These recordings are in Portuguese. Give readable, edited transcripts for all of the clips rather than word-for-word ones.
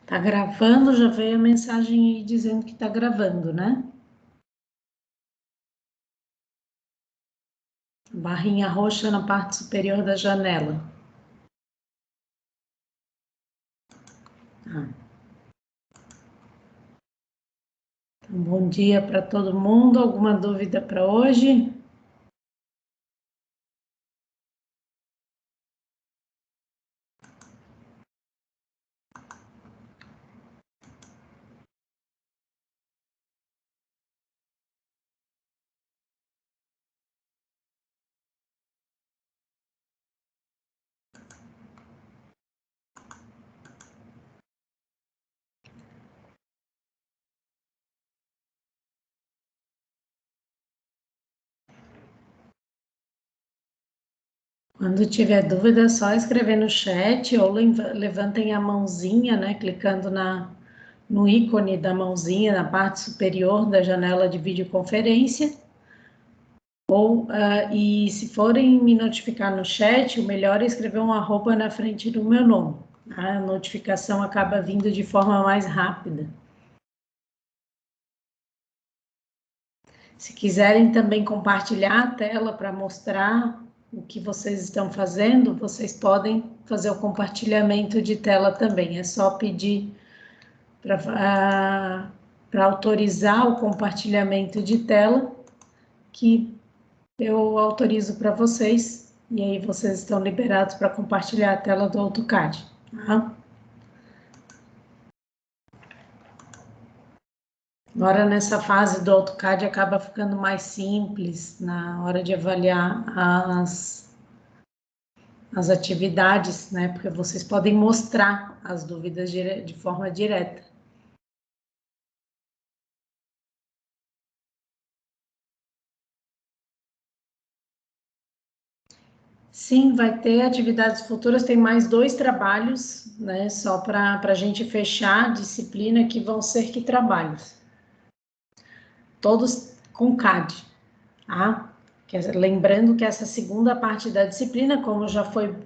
Tá gravando, já veio a mensagem aí dizendo que tá gravando, né? Barrinha roxa na parte superior da janela. Tá. Então, bom dia para todo mundo. Alguma dúvida para hoje? Quando tiver dúvida, é só escrever no chat ou levantem a mãozinha, né? Clicando no ícone da mãozinha na parte superior da janela de videoconferência. E se forem me notificar no chat, o melhor é escrever um arroba na frente do meu nome. A notificação acaba vindo de forma mais rápida. Se quiserem também compartilhar a tela para mostrar o que vocês estão fazendo, vocês podem fazer o compartilhamento de tela também. É só pedir para autorizar o compartilhamento de tela, que eu autorizo para vocês, e aí vocês estão liberados para compartilhar a tela do AutoCAD. Tá? Agora, nessa fase do AutoCAD, acaba ficando mais simples na hora de avaliar as atividades, né? Porque vocês podem mostrar as dúvidas de forma direta. Sim, vai ter atividades futuras, tem mais 2 trabalhos, né? Só para a gente fechar a disciplina, que vão ser que trabalhos? Todos com CAD, tá? Lembrando que essa segunda parte da disciplina, como já foi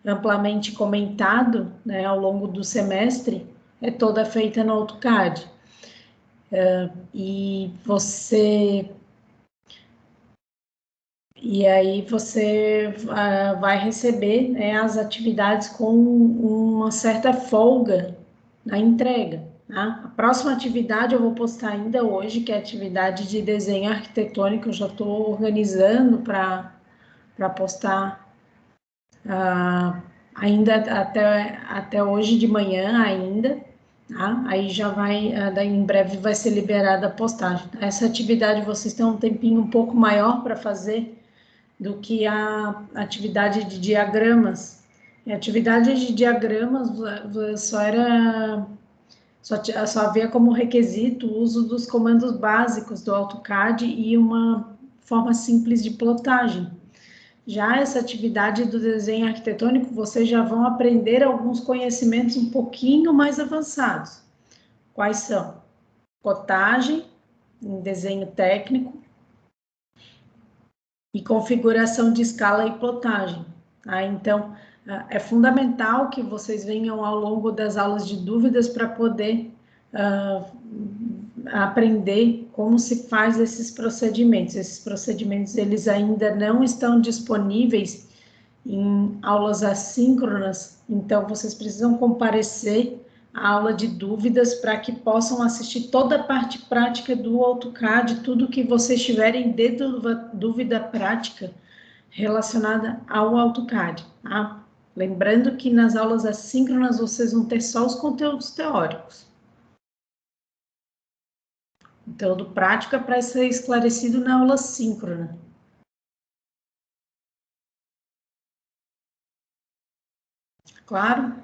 amplamente comentado, né, ao longo do semestre, é toda feita no AutoCAD. E aí você vai receber, né, as atividades com uma certa folga na entrega. Tá? A próxima atividade eu vou postar ainda hoje, que é a atividade de desenho arquitetônico. Eu já estou organizando para postar ainda até hoje de manhã ainda. Tá? Aí já vai, daí em breve vai ser liberada a postagem. Essa atividade vocês têm um tempinho um pouco maior para fazer do que a atividade de diagramas. A atividade de diagramas só havia como requisito o uso dos comandos básicos do AutoCAD e uma forma simples de plotagem. Já essa atividade do desenho arquitetônico, vocês já vão aprender alguns conhecimentos um pouquinho mais avançados. Quais são? Plotagem, em desenho técnico, e configuração de escala e plotagem. Tá? Então, é fundamental que vocês venham ao longo das aulas de dúvidas para poder aprender como se faz esses procedimentos. Esses procedimentos, eles ainda não estão disponíveis em aulas assíncronas, então vocês precisam comparecer à aula de dúvidas para que possam assistir toda a parte prática do AutoCAD, tudo que vocês tiverem de dúvida prática relacionada ao AutoCAD, tá? Lembrando que nas aulas assíncronas vocês vão ter só os conteúdos teóricos. O conteúdo prático é para ser esclarecido na aula síncrona. Claro?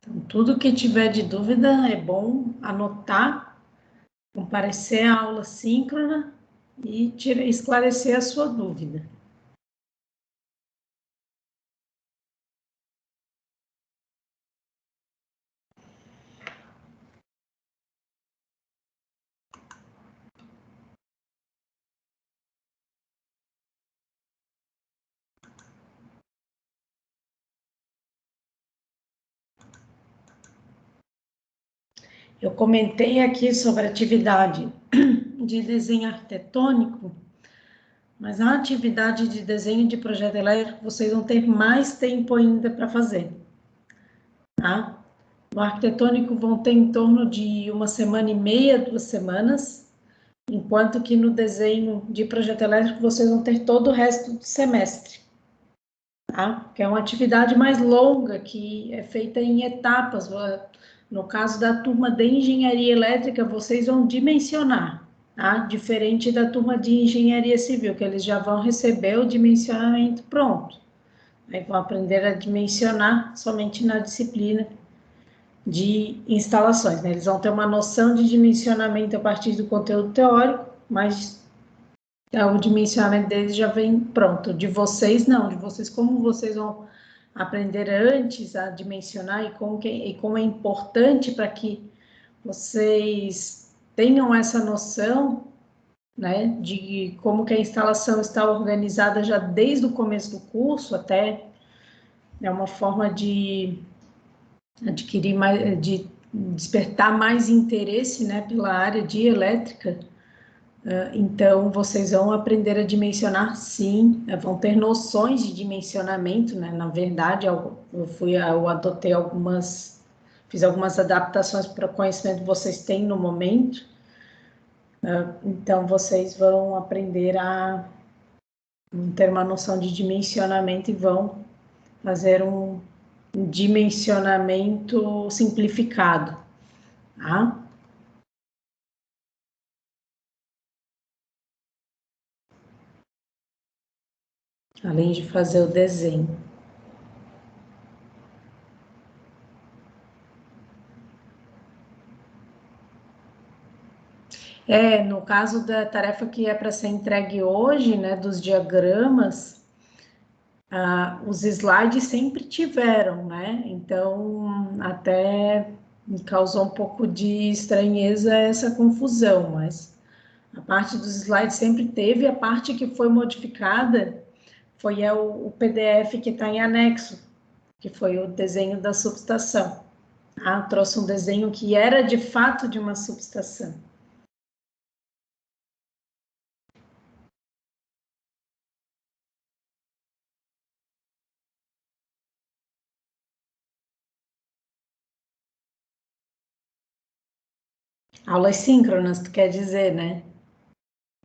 Então, tudo que tiver de dúvida é bom anotar, comparecer à aula síncrona e esclarecer a sua dúvida. Eu comentei aqui sobre a atividade de desenho arquitetônico, mas a atividade de desenho de projeto elétrico, vocês vão ter mais tempo ainda para fazer, tá? No arquitetônico vão ter em torno de 1 semana e meia, 2 semanas, enquanto que no desenho de projeto elétrico vocês vão ter todo o resto do semestre, tá? Que é uma atividade mais longa, que é feita em etapas. No caso da turma de engenharia elétrica, vocês vão dimensionar, tá? Diferente da turma de engenharia civil, que eles já vão receber o dimensionamento pronto. Aí vão aprender a dimensionar somente na disciplina de instalações, né? Eles vão ter uma noção de dimensionamento a partir do conteúdo teórico, mas o dimensionamento deles já vem pronto. De vocês, não. De vocês, como vocês vão aprender antes a dimensionar e como é importante para que vocês tenham essa noção, né, de como que a instalação está organizada já desde o começo do curso, até é uma forma de adquirir mais, de despertar mais interesse, né, pela área de elétrica. Então, vocês vão aprender a dimensionar, sim, vão ter noções de dimensionamento, né? Na verdade, eu adotei fiz algumas adaptações para o conhecimento que vocês têm no momento. Então, vocês vão aprender a ter uma noção de dimensionamento e vão fazer um dimensionamento simplificado, tá? Além de fazer o desenho. No caso da tarefa que é para ser entregue hoje, né, dos diagramas, os slides sempre tiveram, né? Então, até me causou um pouco de estranheza essa confusão, mas a parte dos slides sempre teve, a parte que foi modificada foi o PDF que está em anexo, que foi o desenho da subestação. Trouxe um desenho que era de fato de uma subestação. Aulas síncronas, tu quer dizer, né?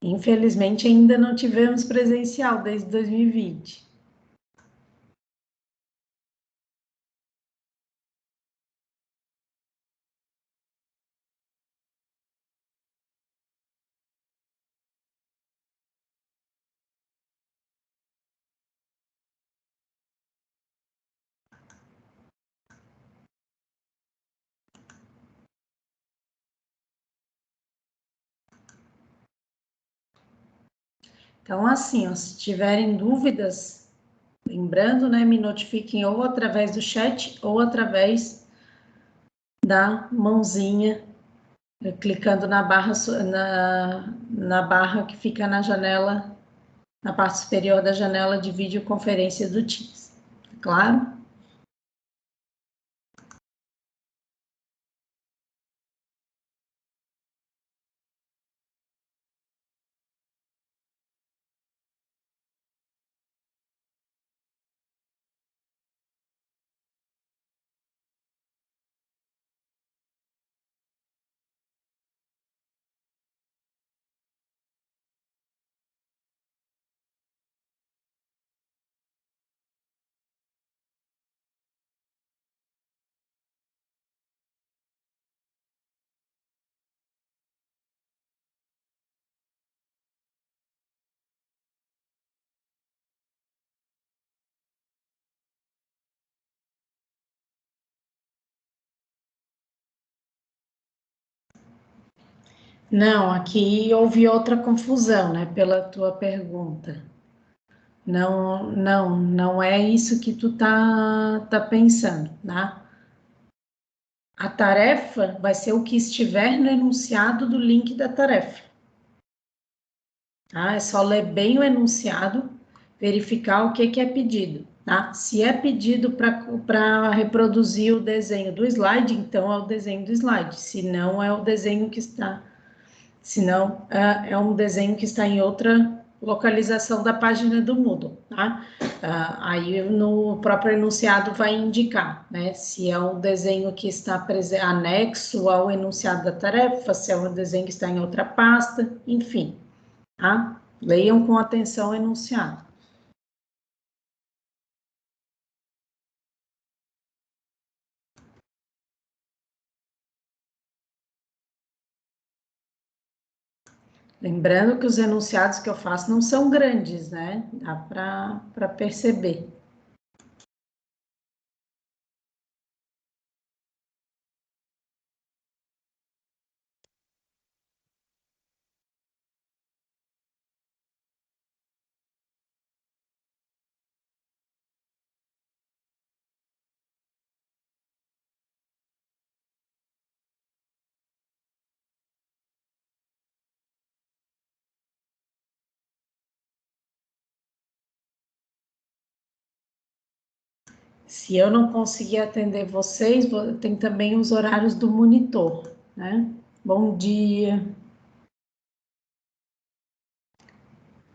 Infelizmente, ainda não tivemos presencial desde 2020. Então, assim, ó, se tiverem dúvidas, lembrando, né, me notifiquem ou através do chat ou através da mãozinha, clicando na barra que fica na janela, na parte superior da janela de videoconferência do Teams. Claro? Não, aqui houve outra confusão, né, pela tua pergunta. Não, não é isso que tu tá pensando, tá? A tarefa vai ser o que estiver no enunciado do link da tarefa, tá? É só ler bem o enunciado, verificar o que é pedido. tá? Se é pedido para reproduzir o desenho do slide, então é o desenho do slide, se não é o desenho que está, se não é um desenho que está em outra localização da página do Moodle, tá? Aí no próprio enunciado vai indicar, né, se é um desenho que está anexo ao enunciado da tarefa, se é um desenho que está em outra pasta, enfim, tá? Leiam com atenção o enunciado. Lembrando que os enunciados que eu faço não são grandes, né? Dá para perceber. Se eu não conseguir atender vocês, tem também os horários do monitor, né? Bom dia.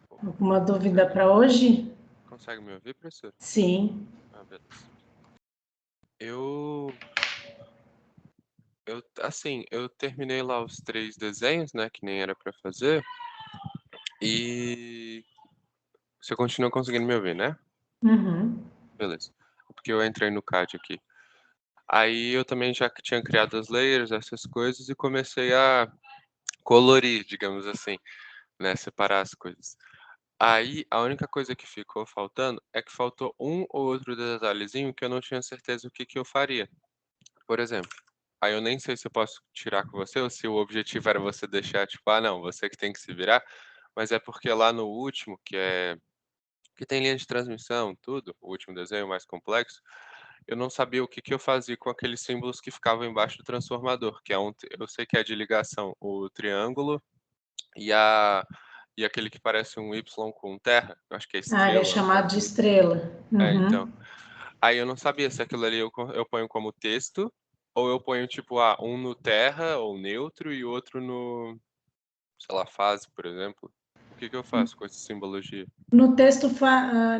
Alguma dúvida para hoje? Consegue me ouvir, professor? Sim. Beleza. Eu terminei lá os 3 desenhos, né, que nem era para fazer. E você continua conseguindo me ouvir, né? Uhum. Beleza. Porque eu entrei no CAD aqui. Aí eu também já tinha criado as layers, essas coisas, e comecei a colorir, digamos assim, né? Separar as coisas. Aí a única coisa que ficou faltando é que faltou um ou outro detalhezinho que eu não tinha certeza o que que eu faria. Por exemplo, aí eu nem sei se eu posso tirar com você ou se o objetivo era você deixar, tipo, ah, não, você que tem que se virar, mas é porque lá no último, que tem linha de transmissão, tudo, o último desenho mais complexo, eu não sabia o que que eu fazia com aqueles símbolos que ficavam embaixo do transformador, que é eu sei que é de ligação, o triângulo e a e aquele que parece um Y com terra, eu acho que é Ele é estrela, alguma chamado de coisa. estrela. Então. Uhum. Aí eu não sabia se aquilo ali eu ponho como texto, ou eu ponho tipo, um no terra ou neutro e outro no, sei lá, fase, por exemplo. O que que eu faço com essa simbologia? No texto,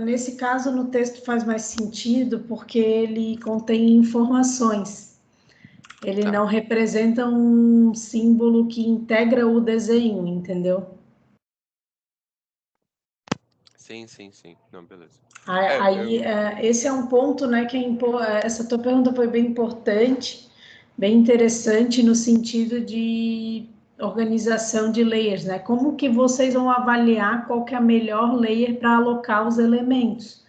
nesse caso, no texto faz mais sentido porque ele contém informações. Ele Tá. não representa um símbolo que integra o desenho, entendeu? Sim, sim, sim. Não, beleza. Aí, esse é um ponto, né, essa tua pergunta foi bem importante, bem interessante no sentido de organização de layers, né? Como que vocês vão avaliar qual que é a melhor layer para alocar os elementos,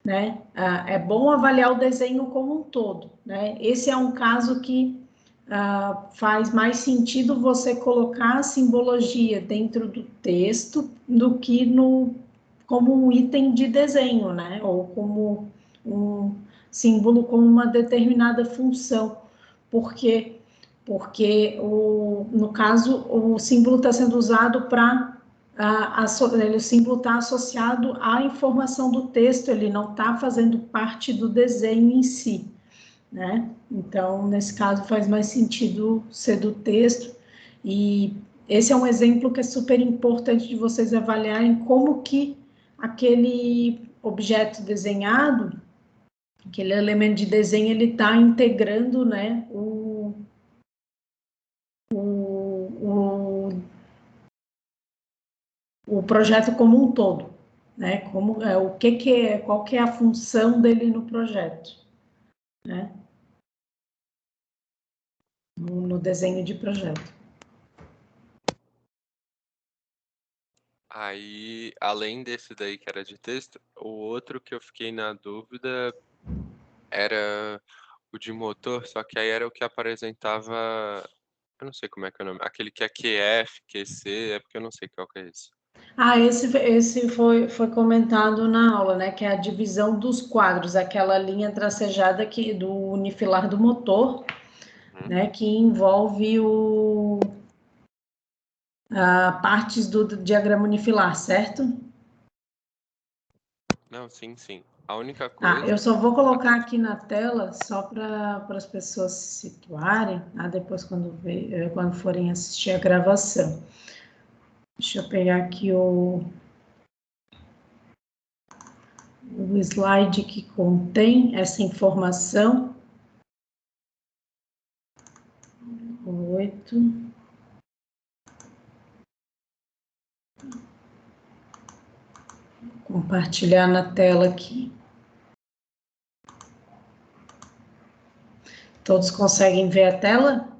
né? É bom avaliar o desenho como um todo, né? Esse é um caso que faz mais sentido você colocar a simbologia dentro do texto do que como um item de desenho, né? Ou como um símbolo com uma determinada função. Por quê? Porque, no caso, o símbolo está sendo usado para. O símbolo está associado à informação do texto, ele não está fazendo parte do desenho em si, né? Então, nesse caso, faz mais sentido ser do texto. E esse é um exemplo que é super importante de vocês avaliarem como que aquele objeto desenhado, aquele elemento de desenho, ele está integrando, né, o, o projeto como um todo, né? Como o que é, qual que é a função dele no projeto, né? No desenho de projeto. Aí, além desse daí que era de texto, o outro que eu fiquei na dúvida era o de motor, só que aí era o que apresentava, eu não sei como é que é o nome, aquele que é QF, QC, é porque eu não sei qual que é esse. Esse foi comentado na aula, né? Que é a divisão dos quadros, aquela linha tracejada do unifilar do motor, Uhum. né? Que envolve partes do diagrama unifilar, certo? Não, sim, sim. A única Ah, coisa... eu só vou colocar aqui na tela só para as pessoas se situarem, tá? Depois quando forem assistir a gravação. Deixa eu pegar aqui o slide que contém essa informação. 8. Compartilhar na tela aqui. Todos conseguem ver a tela?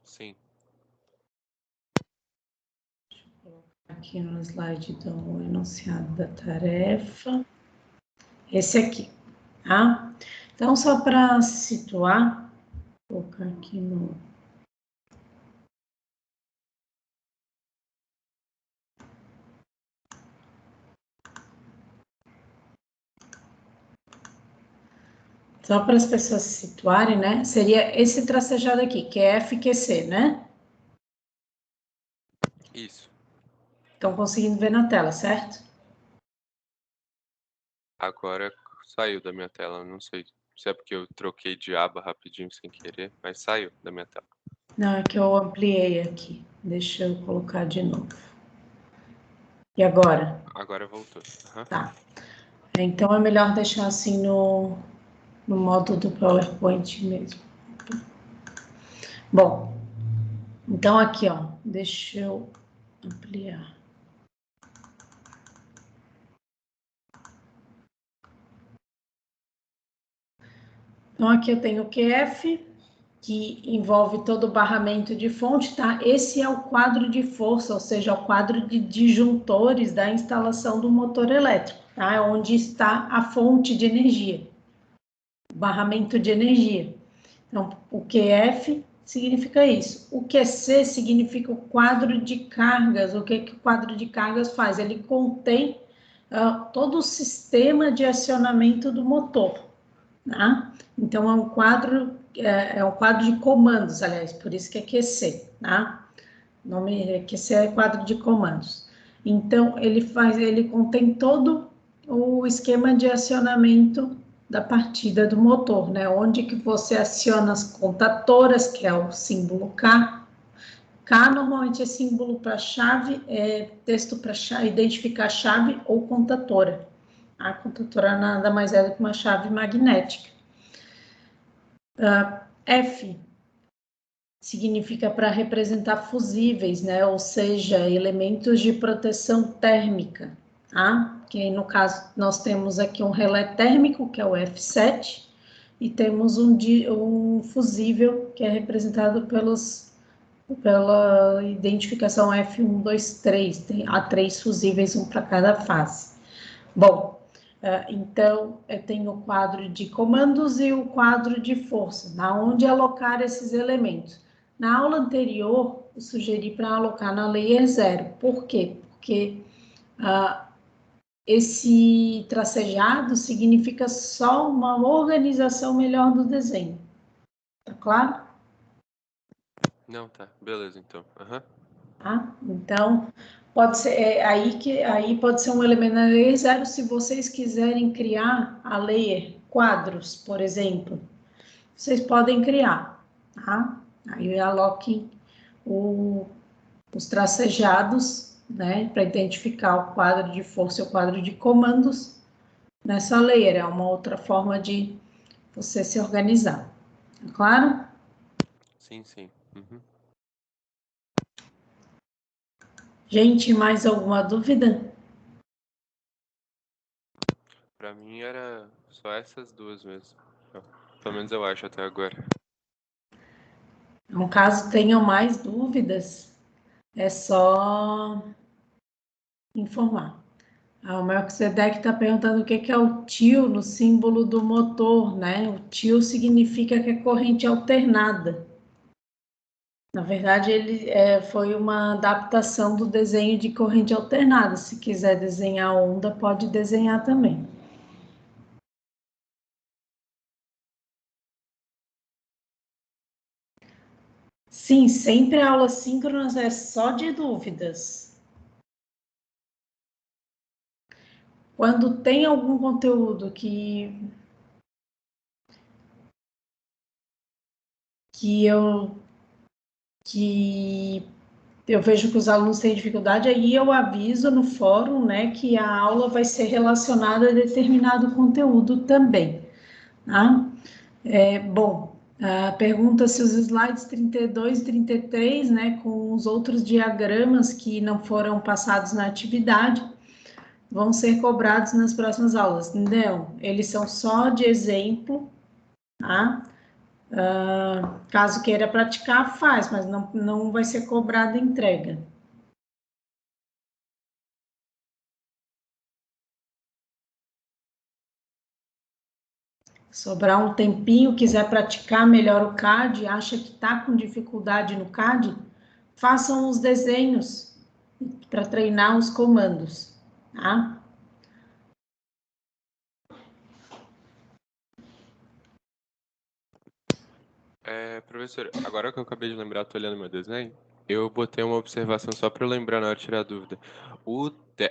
Sim. Aqui no slide do enunciado da tarefa. Esse aqui, tá? Então, só para situar, vou colocar aqui no... Só para as pessoas se situarem, né? Seria esse tracejado aqui, que é FQC, né? Isso. Estão conseguindo ver na tela, certo? Agora saiu da minha tela. Não sei se é porque eu troquei de aba rapidinho sem querer, mas saiu da minha tela. Não, é que eu ampliei aqui. Deixa eu colocar de novo. E agora? Agora voltou. Uhum. Tá. Então, é melhor deixar assim no modo do PowerPoint mesmo. Bom, então aqui, ó, deixa eu ampliar. Então, aqui eu tenho o QF, que envolve todo o barramento de fonte, tá? Esse é o quadro de força, ou seja, o quadro de disjuntores da instalação do motor elétrico, tá? É onde está a fonte de energia, o barramento de energia. Então, o QF significa isso. O QC significa o quadro de cargas. O que o quadro de cargas faz? Ele contém todo o sistema de acionamento do motor. Tá? Então, é um quadro de comandos, aliás, por isso que é QC, tá? O nome é QC é quadro de comandos. Então, ele contém todo o esquema de acionamento da partida do motor, né? Onde que você aciona as contatoras, que é o símbolo K. K normalmente é símbolo para chave, é texto para identificar chave ou contatora. A contatora nada mais é do que uma chave magnética. F significa para representar fusíveis, né? Ou seja, elementos de proteção térmica, tá? Que no caso nós temos aqui um relé térmico, que é o F7, e temos um fusível, que é representado pela identificação F1, 2, 3. Há 3 fusíveis, um para cada fase. Bom, então, eu tenho o quadro de comandos e o quadro de força, na onde alocar esses elementos. Na aula anterior, eu sugeri para alocar na Layer 0. Por quê? Porque esse tracejado significa só uma organização melhor do desenho. Tá claro? Não, tá. Beleza, então. Uhum. Tá? Então, pode ser aí pode ser um elemento na layer 0 se vocês quiserem criar a layer quadros, por exemplo. Vocês podem criar, tá? Aí aloquem os tracejados, né, para identificar o quadro de força e o quadro de comandos nessa layer. É uma outra forma de você se organizar. Tá claro? Sim, sim. Uhum. Gente, mais alguma dúvida? Pra mim era só essas duas mesmo. Pelo menos eu acho até agora. No caso tenham mais dúvidas, é só informar. O Melquisedeque está perguntando o que é o tio no símbolo do motor, né? O tio significa que é corrente alternada. Na verdade, ele foi uma adaptação do desenho de corrente alternada. Se quiser desenhar onda, pode desenhar também. Sim, sempre a aula síncrona é só de dúvidas. Quando tem algum conteúdo que eu vejo que os alunos têm dificuldade, aí eu aviso no fórum, né, que a aula vai ser relacionada a determinado conteúdo também, tá? Bom, pergunta se os slides 32 e 33, né, com os outros diagramas que não foram passados na atividade, vão ser cobrados nas próximas aulas. Não, eles são só de exemplo, tá? Caso queira praticar, faz, mas não vai ser cobrada a entrega. Sobrar um tempinho, quiser praticar melhor o CAD, acha que está com dificuldade no CAD, façam os desenhos para treinar os comandos, tá? Professor, agora que eu acabei de lembrar, tô olhando meu desenho, eu botei uma observação só para eu lembrar na hora de tirar a dúvida.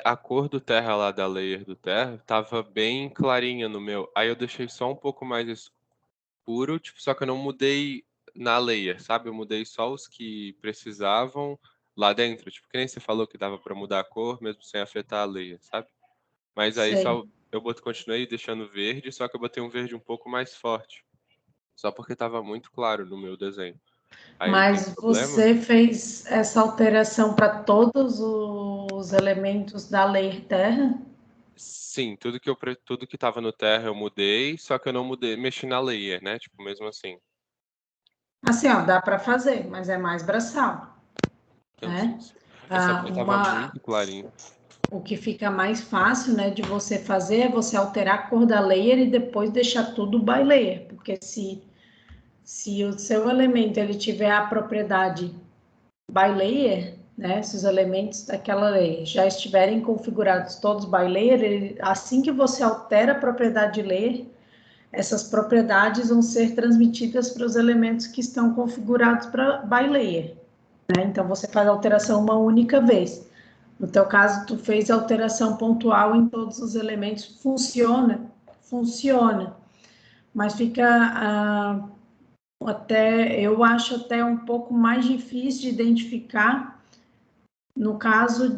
A cor do terra lá da layer do terra tava bem clarinha no meu, aí eu deixei só um pouco mais escuro, tipo, só que eu não mudei na layer, sabe? Eu mudei só os que precisavam lá dentro, tipo, que nem você falou que dava para mudar a cor mesmo sem afetar a layer, sabe? Mas aí Sei. só continuei deixando verde, só que eu botei um verde um pouco mais forte. Só porque estava muito claro no meu desenho. Aí tem Mas problema? você fez essa alteração para todos os elementos da layer terra? Sim, tudo que estava no Terra eu mudei, só que eu não mudei, mexi na layer, né? Tipo, mesmo assim. Assim, ó, dá para fazer, mas é mais braçal, Não, sim, né? sim. É só porque tava Uma, muito clarinho. o que fica mais fácil, né, de você fazer é você alterar a cor da layer e depois deixar tudo by layer, porque se o seu elemento ele tiver a propriedade by layer, né, se os elementos daquela layer já estiverem configurados todos by layer, assim que você altera a propriedade de layer, essas propriedades vão ser transmitidas para os elementos que estão configurados para by layer, né? Então você faz a alteração uma única vez. No teu caso, tu fez alteração pontual em todos os elementos, funciona, mas fica eu acho até um pouco mais difícil de identificar no caso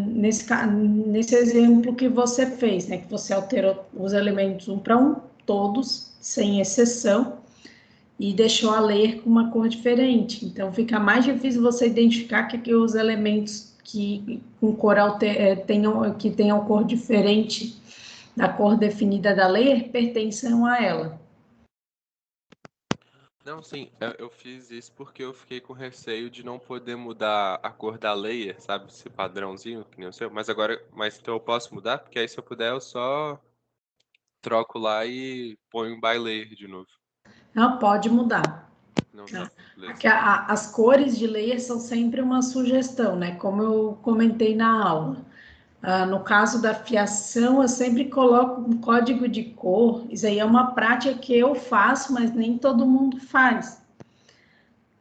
nesse exemplo que você fez, né, que você alterou os elementos um para um, todos, sem exceção, e deixou a layer com uma cor diferente. Então, fica mais difícil você identificar que os elementos que com cor que tenham cor diferente da cor definida da layer pertençam a ela. Não, sim, eu fiz isso porque eu fiquei com receio de não poder mudar a cor da layer, sabe? Esse padrãozinho, que nem o seu. Mas então eu posso mudar? Porque aí se eu puder eu só troco lá e ponho by layer de novo. Não pode mudar. Não, tá, beleza. As cores de layer são sempre uma sugestão, né? Como eu comentei na aula. No caso da fiação, eu sempre coloco um código de cor. Isso aí é uma prática que eu faço, mas nem todo mundo faz.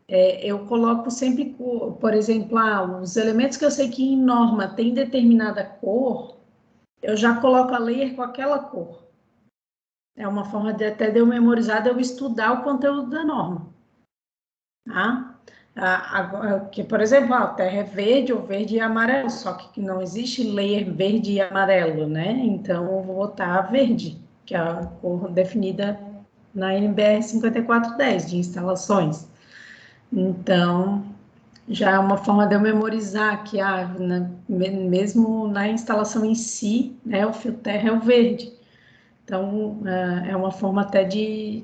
Eu coloco sempre, por exemplo, os elementos que eu sei que em norma tem determinada cor, eu já coloco a layer com aquela cor. É uma forma de até de eu memorizar, de eu estudar o conteúdo da norma. Tá? Que, por exemplo, a terra é verde ou verde e amarelo, só que não existe layer verde e amarelo, né? Então, eu vou botar verde, que é a cor definida na NBR 5410 de instalações. Então, já é uma forma de eu memorizar que, mesmo na instalação em si, né, o fio terra é o verde. Então, é uma forma até de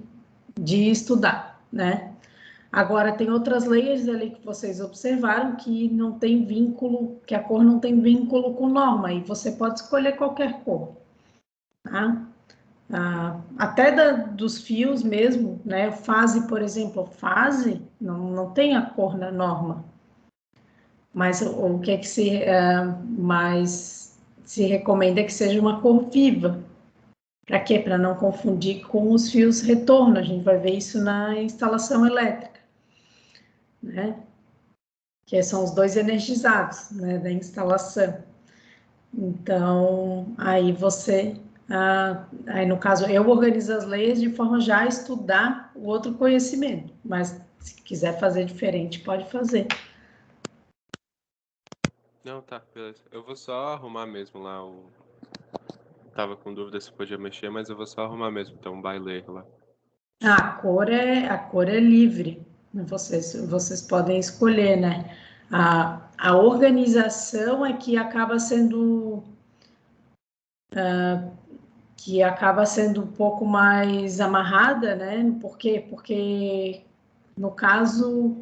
estudar, né? Agora, tem outras layers ali que vocês observaram que não tem vínculo, que a cor não tem vínculo com norma, e você pode escolher qualquer cor, tá? Até dos fios mesmo, né? Fase, por exemplo, fase não tem a cor na norma, mas o que é que mais se recomenda é que seja uma cor viva. Para quê? Para não confundir com os fios retorno. A gente vai ver isso na instalação elétrica, né? Que são os dois energizados, né, da instalação. Então, aí no caso, eu organizo as leis de forma já a estudar o outro conhecimento, mas se quiser fazer diferente, pode fazer. Não, tá, beleza. Eu vou só arrumar mesmo lá o. Tava com dúvida se podia mexer, mas eu vou só arrumar mesmo, então, um baile lá. A cor é livre, vocês podem escolher, né? A organização é que acaba sendo um pouco mais amarrada, né? Por quê? Porque, no caso,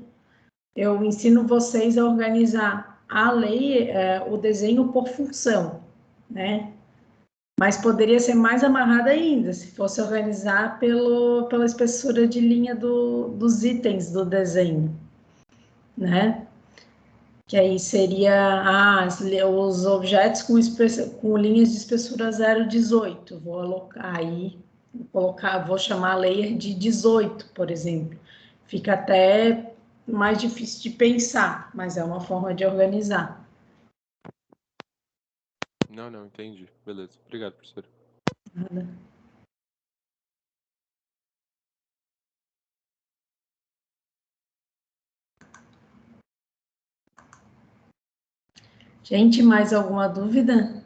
eu ensino vocês a organizar a lei, o desenho por função, né? Mas poderia ser mais amarrada ainda, se fosse organizar pela espessura de linha dos itens do desenho, né? Que aí seria os objetos com linhas de espessura 0,18. Vou alocar aí, vou chamar a layer de 18, por exemplo. Fica até mais difícil de pensar, mas é uma forma de organizar. Não, não, entendi. Beleza. Obrigado, professor. Gente, mais alguma dúvida?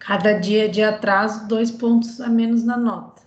Cada dia de atraso, 2 pontos a menos na nota.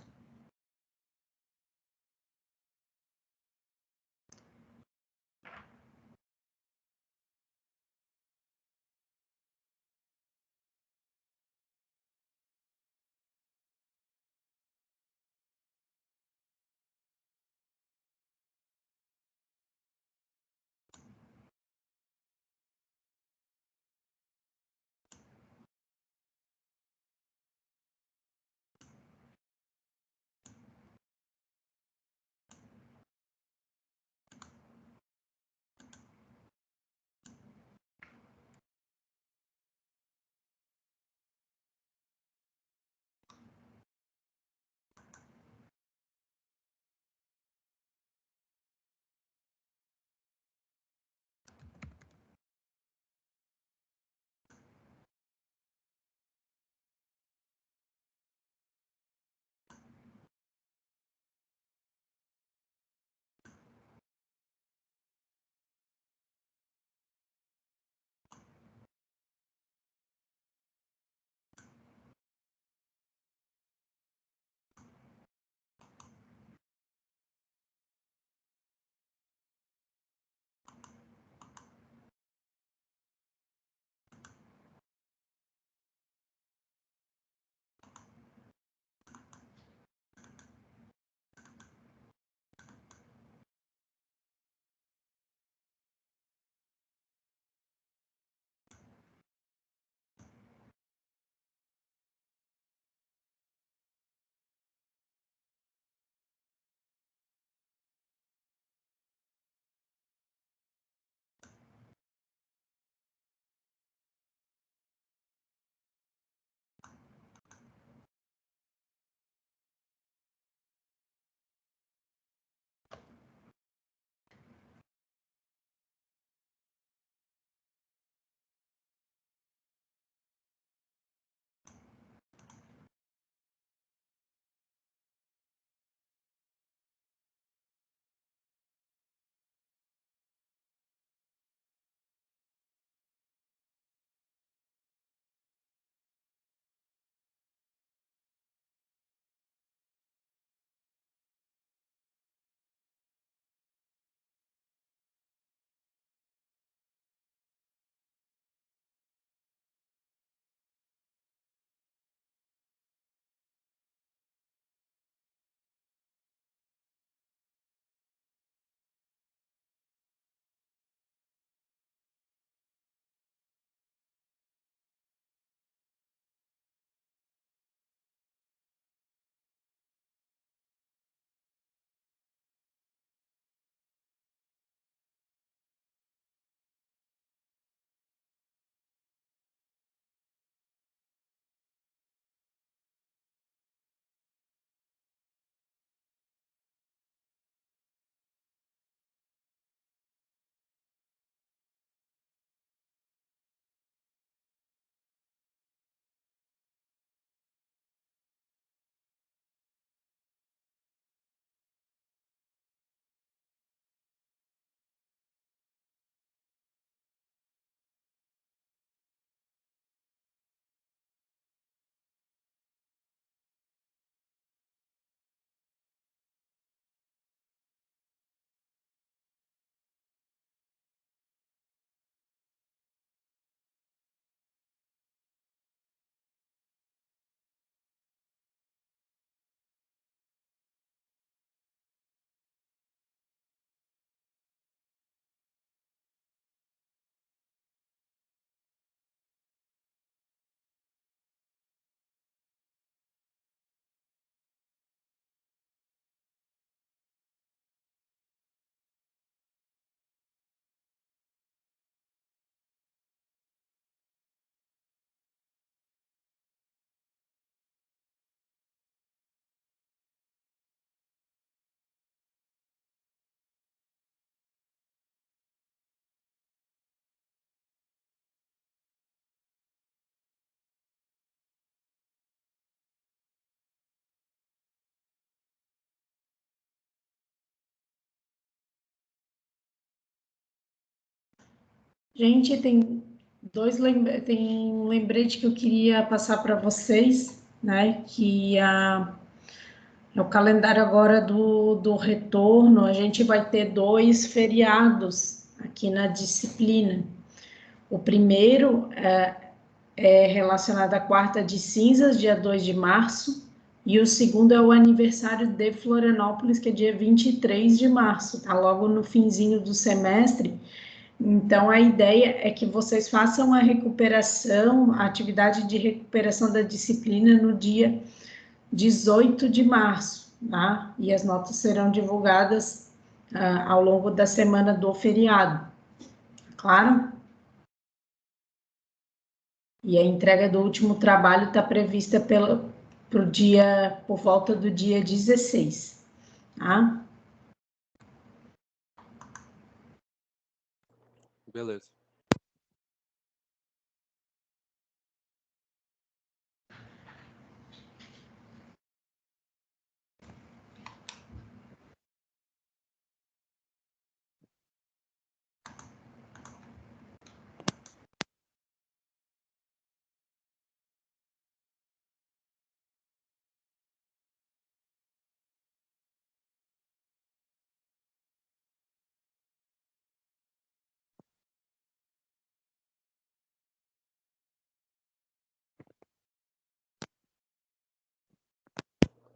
Gente, tem um lembrete que eu queria passar para vocês, né? É o calendário agora do retorno. A gente vai ter 2 feriados aqui na disciplina. O primeiro é relacionado à quarta de cinzas, dia 2 de março, e o segundo é o aniversário de Florianópolis, que é dia 23 de março, tá logo no finzinho do semestre. Então, a ideia é que vocês façam a recuperação, a atividade de recuperação da disciplina no dia 18 de março, tá? E as notas serão divulgadas ao longo da semana do feriado, claro? E a entrega do último trabalho está prevista por volta do dia 16, tá? Beleza.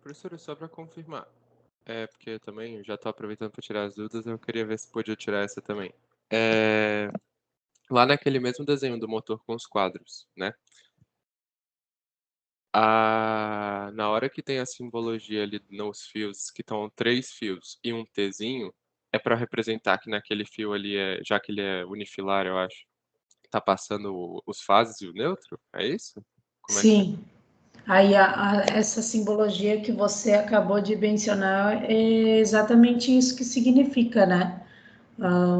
Professora, só para confirmar, porque também eu já estou aproveitando para tirar as dúvidas, eu queria ver se podia tirar essa também. É, lá naquele mesmo desenho do motor com os quadros, né? Na hora que tem a simbologia ali nos fios, que estão 3 fios e um Tzinho, é para representar que naquele fio ali, já que ele é unifilar, eu acho, tá passando os fases e o neutro? É isso? Como é que é? Sim. Aí essa simbologia que você acabou de mencionar é exatamente isso que significa, né?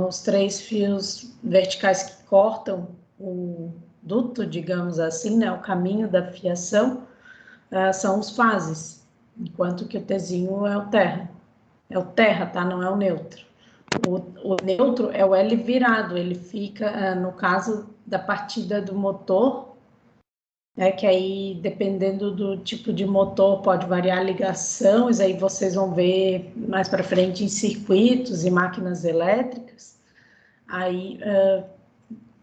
Os 3 fios verticais que cortam o duto, digamos assim, né? O caminho da fiação, são os fases, enquanto que o Tzinho é o terra. É o terra, tá? Não é o neutro. O neutro é o L virado, ele fica, no caso da partida do motor, que aí, dependendo do tipo de motor, pode variar a ligação, isso aí vocês vão ver mais para frente em circuitos e máquinas elétricas. Aí,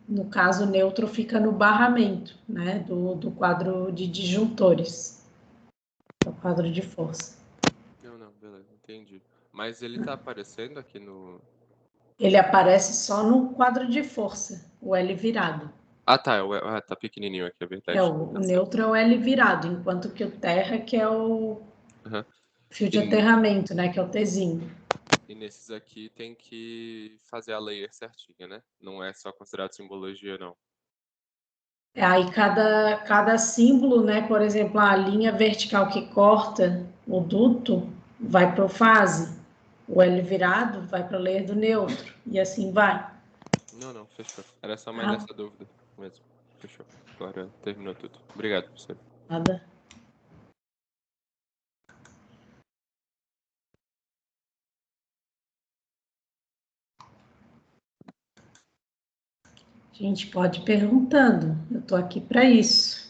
no caso, o neutro fica no barramento, né, do quadro de disjuntores, do quadro de força. Não, não, beleza, entendi. Mas ele tá aparecendo aqui no. Ele aparece só no quadro de força, o L virado. Ah, tá, tá pequenininho aqui, é verdade. O Tá certo. neutro é o L virado, enquanto que o terra que é o Aham. fio de E, aterramento, né, que é o Tzinho. e nesses aqui tem que fazer a layer certinha, né? Não é só considerado simbologia, não. Aí cada símbolo, né, por exemplo, a linha vertical que corta o duto vai para o fase, o L virado vai para a layer do neutro, e assim vai. Não, não, fechou. Era só mais Tá? nessa dúvida mesmo. Fechou. Agora terminou tudo. Obrigado, professor. Nada. A gente pode ir perguntando, eu estou aqui para isso.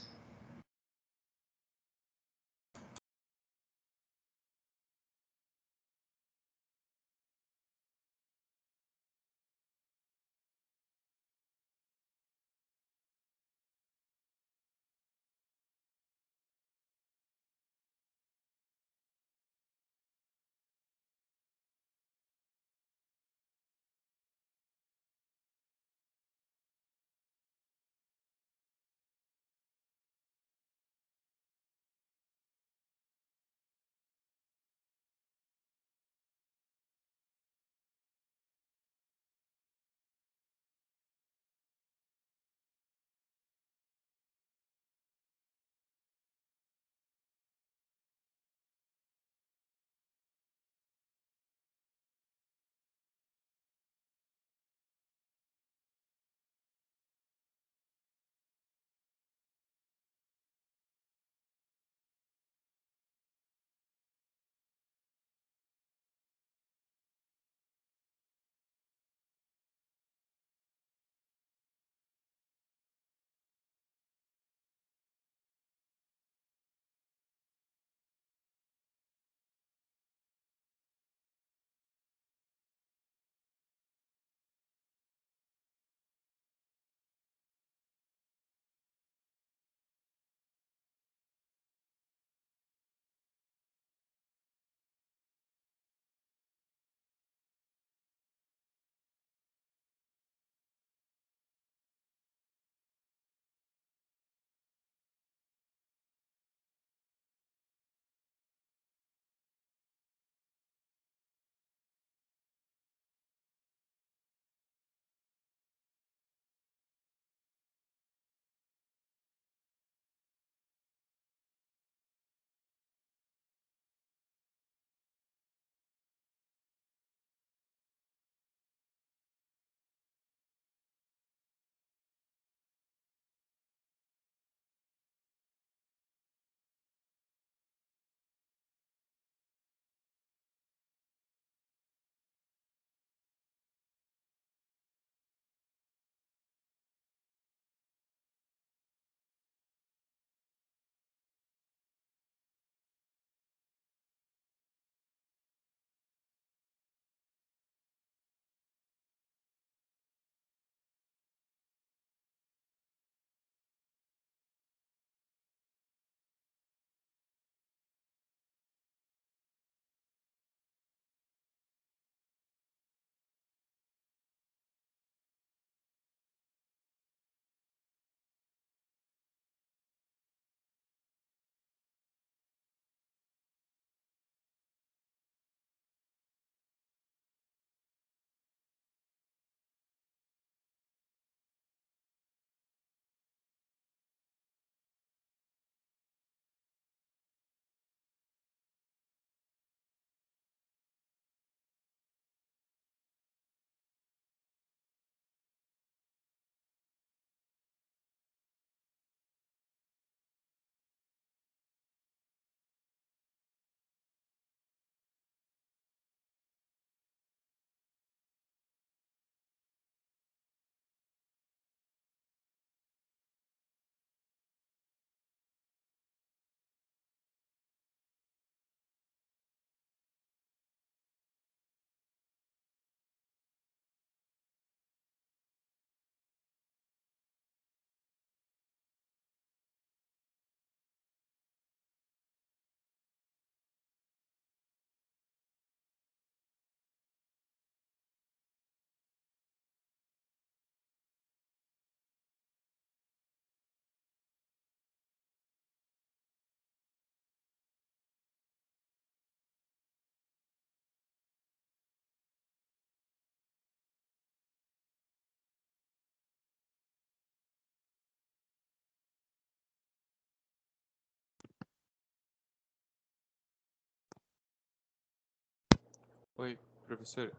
Oi, professor.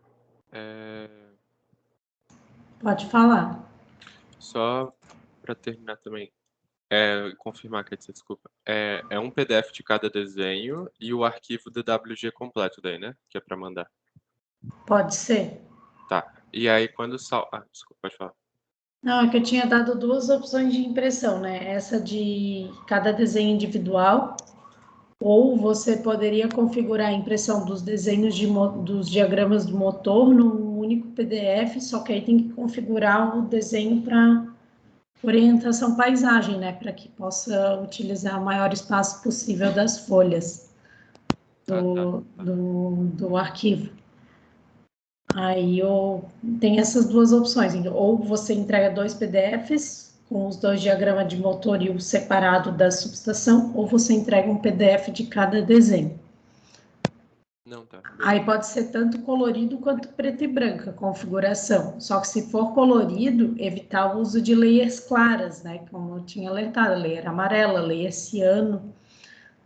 É, Pode falar. Só para terminar também, confirmar, quer dizer, desculpa. É um PDF de cada desenho e o arquivo DWG completo daí, né? Que é para mandar. Pode ser. Tá. E aí quando desculpa, pode falar. Não, é que eu tinha dado duas opções de impressão, né? Essa de cada desenho individual, ou você poderia configurar a impressão dos desenhos dos diagramas do motor num único PDF, só que aí tem que configurar o desenho para orientação paisagem, né? Para que possa utilizar o maior espaço possível das folhas Tá. do arquivo. Aí tem essas duas opções, então, ou você entrega dois PDFs com os dois diagramas de motor e o separado da subestação, ou você entrega um PDF de cada desenho. Não, tá, Aí beleza. pode ser tanto colorido quanto preto e branco a configuração. Só que se for colorido, evitar o uso de layers claras, né? Como eu tinha alertado, layer amarela, layer ciano,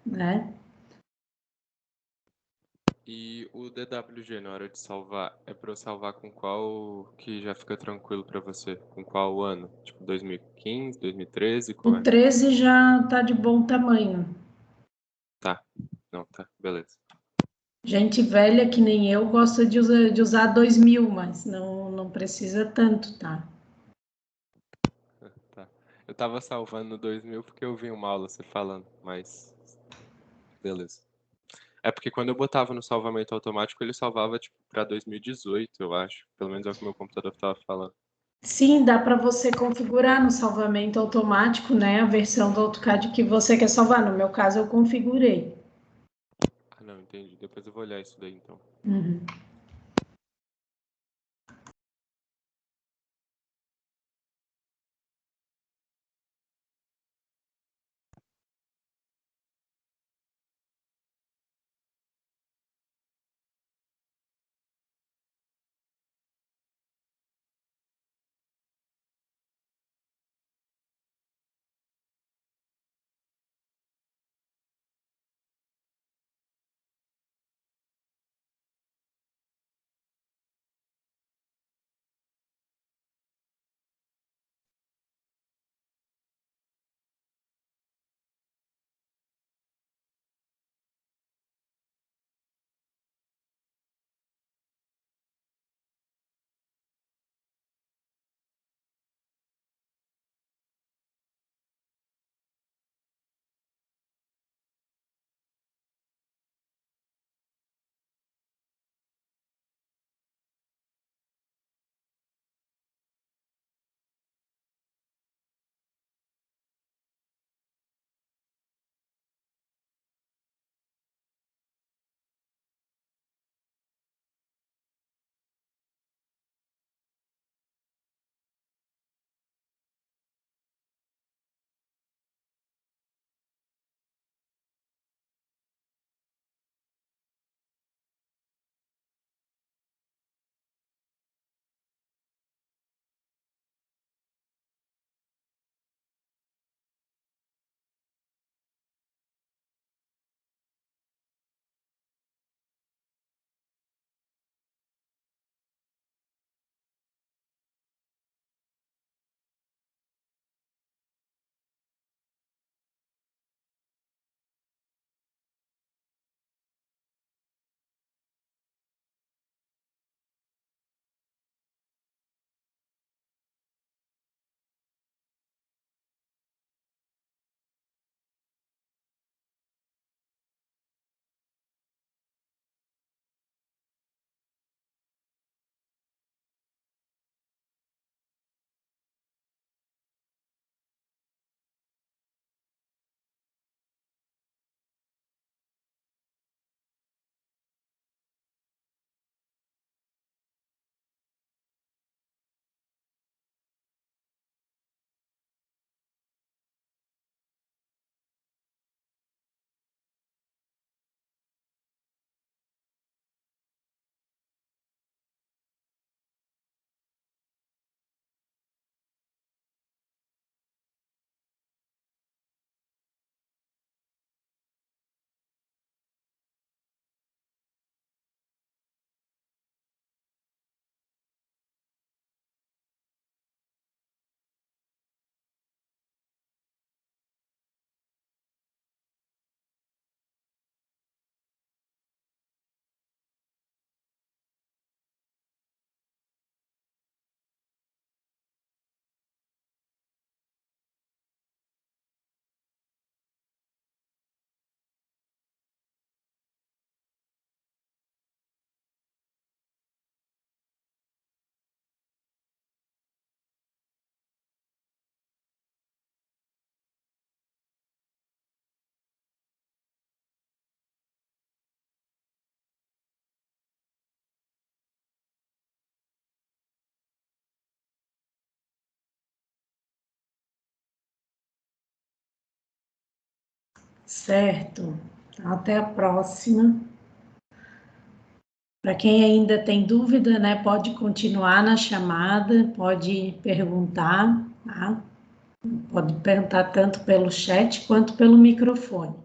né? E o DWG na hora de salvar, é para eu salvar com qual que já fica tranquilo para você? Com qual ano? Tipo 2015, 2013, O qual é? 13 já está de bom tamanho. Tá. Não, tá, beleza. Gente velha que nem eu gosta de usar 2000, mas não precisa tanto, tá? Tá. Eu tava salvando no 2000 porque eu vi uma aula você falando, mas beleza. É porque quando eu botava no salvamento automático, ele salvava tipo para 2018, eu acho. Pelo menos é o que meu computador tava falando. Sim, dá para você configurar no salvamento automático, né, a versão do AutoCAD que você quer salvar. No meu caso, eu configurei. Ah, não, entendi. Depois eu vou olhar isso daí então. Uhum. Certo. Até a próxima. Para quem ainda tem dúvida, né, pode continuar na chamada, pode perguntar, tá? Pode perguntar tanto pelo chat quanto pelo microfone.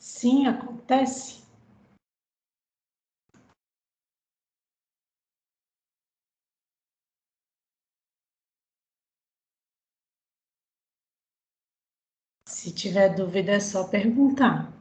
Sim, acontece. Se tiver dúvida, é só perguntar.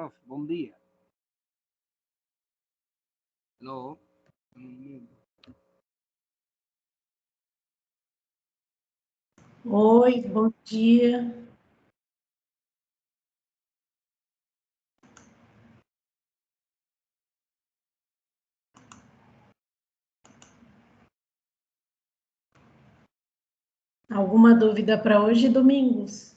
prof, bom dia. Alô? Oi, bom dia. Alguma dúvida para hoje, Domingos?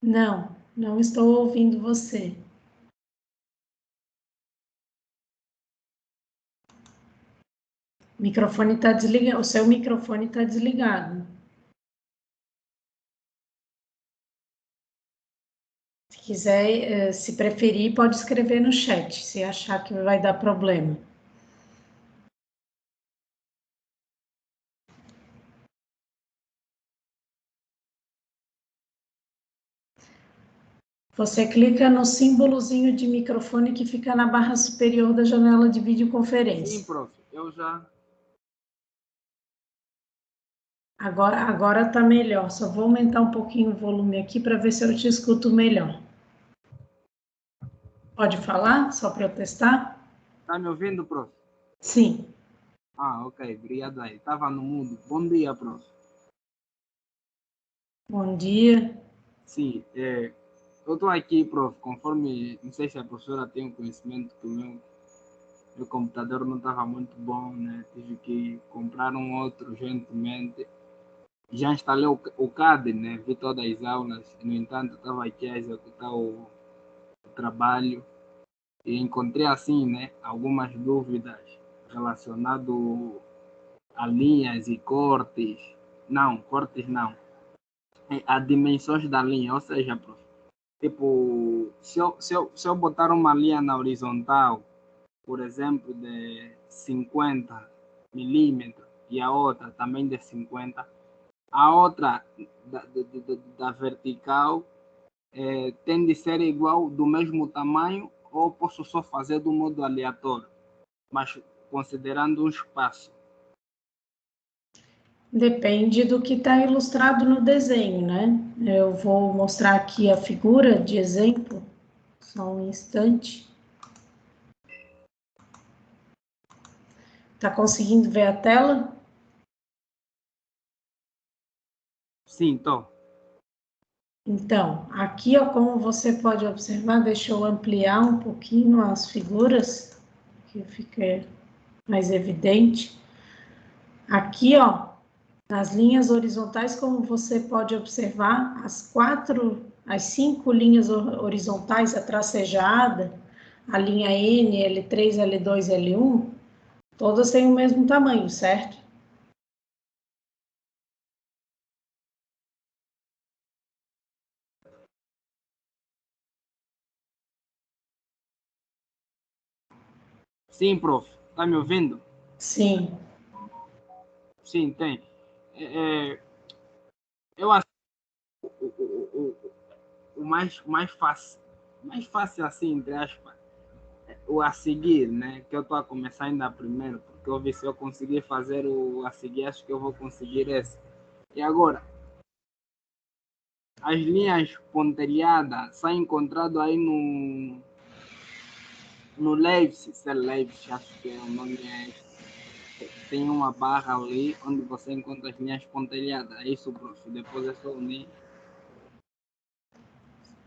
Não, não estou ouvindo você. O microfone está desligado, o seu microfone está desligado. Se quiser, se preferir, pode escrever no chat, se achar que vai dar problema. Você clica no símbolozinho de microfone que fica na barra superior da janela de videoconferência. Sim, prof, eu já... Agora está melhor. Só vou aumentar um pouquinho o volume aqui para ver se eu te escuto melhor. Pode falar, só para eu testar? Tá me ouvindo, prof? Sim. Ah, ok, obrigado aí. Estava no mudo. Bom dia, prof. Bom dia. Sim, eu estou aqui, prof, conforme, não sei se a professora tem o conhecimento que o meu computador não estava muito bom, né? Tive que comprar um outro gentilmente. Já instalei o CAD, né? Vi todas as aulas. No entanto, estava aqui a executar o trabalho e encontrei, assim, né? Algumas dúvidas relacionado a linhas e cortes. Não, cortes não. A dimensões da linha, ou seja, prof, tipo, se eu botar uma linha na horizontal, por exemplo, de 50 milímetros e a outra também de 50, a outra da vertical tem de ser igual, do mesmo tamanho, ou posso só fazer do modo aleatório, mas considerando um espaço. Depende do que está ilustrado no desenho, né? Eu vou mostrar aqui a figura de exemplo. Só um instante. Tá conseguindo ver a tela? Sim, tô. Então, aqui, ó, como você pode observar, deixa eu ampliar um pouquinho as figuras, que fica mais evidente. Aqui, ó, nas linhas horizontais, como você pode observar, as 5 linhas horizontais, a tracejada, a linha N, L3, L2, L1, todas têm o mesmo tamanho, certo? Sim, prof. Tá me ouvindo? Sim. Sim, tem. Eu acho o mais fácil assim, entre aspas, o a seguir, né? Que eu estou a começar ainda primeiro, porque eu vi se eu conseguir fazer o a seguir, acho que eu vou conseguir esse. E agora, as linhas pontilhadas são encontrado aí no Leipzig, se é Leipzig, acho que é o nome tem uma barra ali onde você encontra as linhas pontilhadas. É isso, prof. Depois é só unir.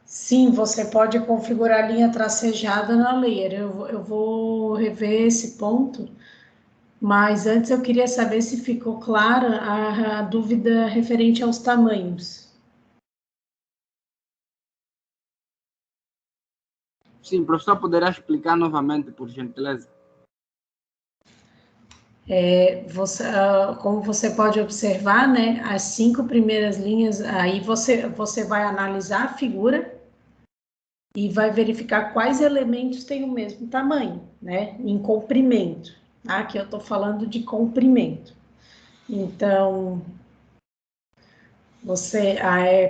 Sim, você pode configurar a linha tracejada na layer. Eu vou rever esse ponto, mas antes eu queria saber se ficou clara a dúvida referente aos tamanhos. Sim, professor, poderá explicar novamente, por gentileza? Como você pode observar, né, as 5 primeiras linhas, aí você vai analisar a figura e vai verificar quais elementos têm o mesmo tamanho, né, em comprimento. Tá? Aqui eu estou falando de comprimento. Então,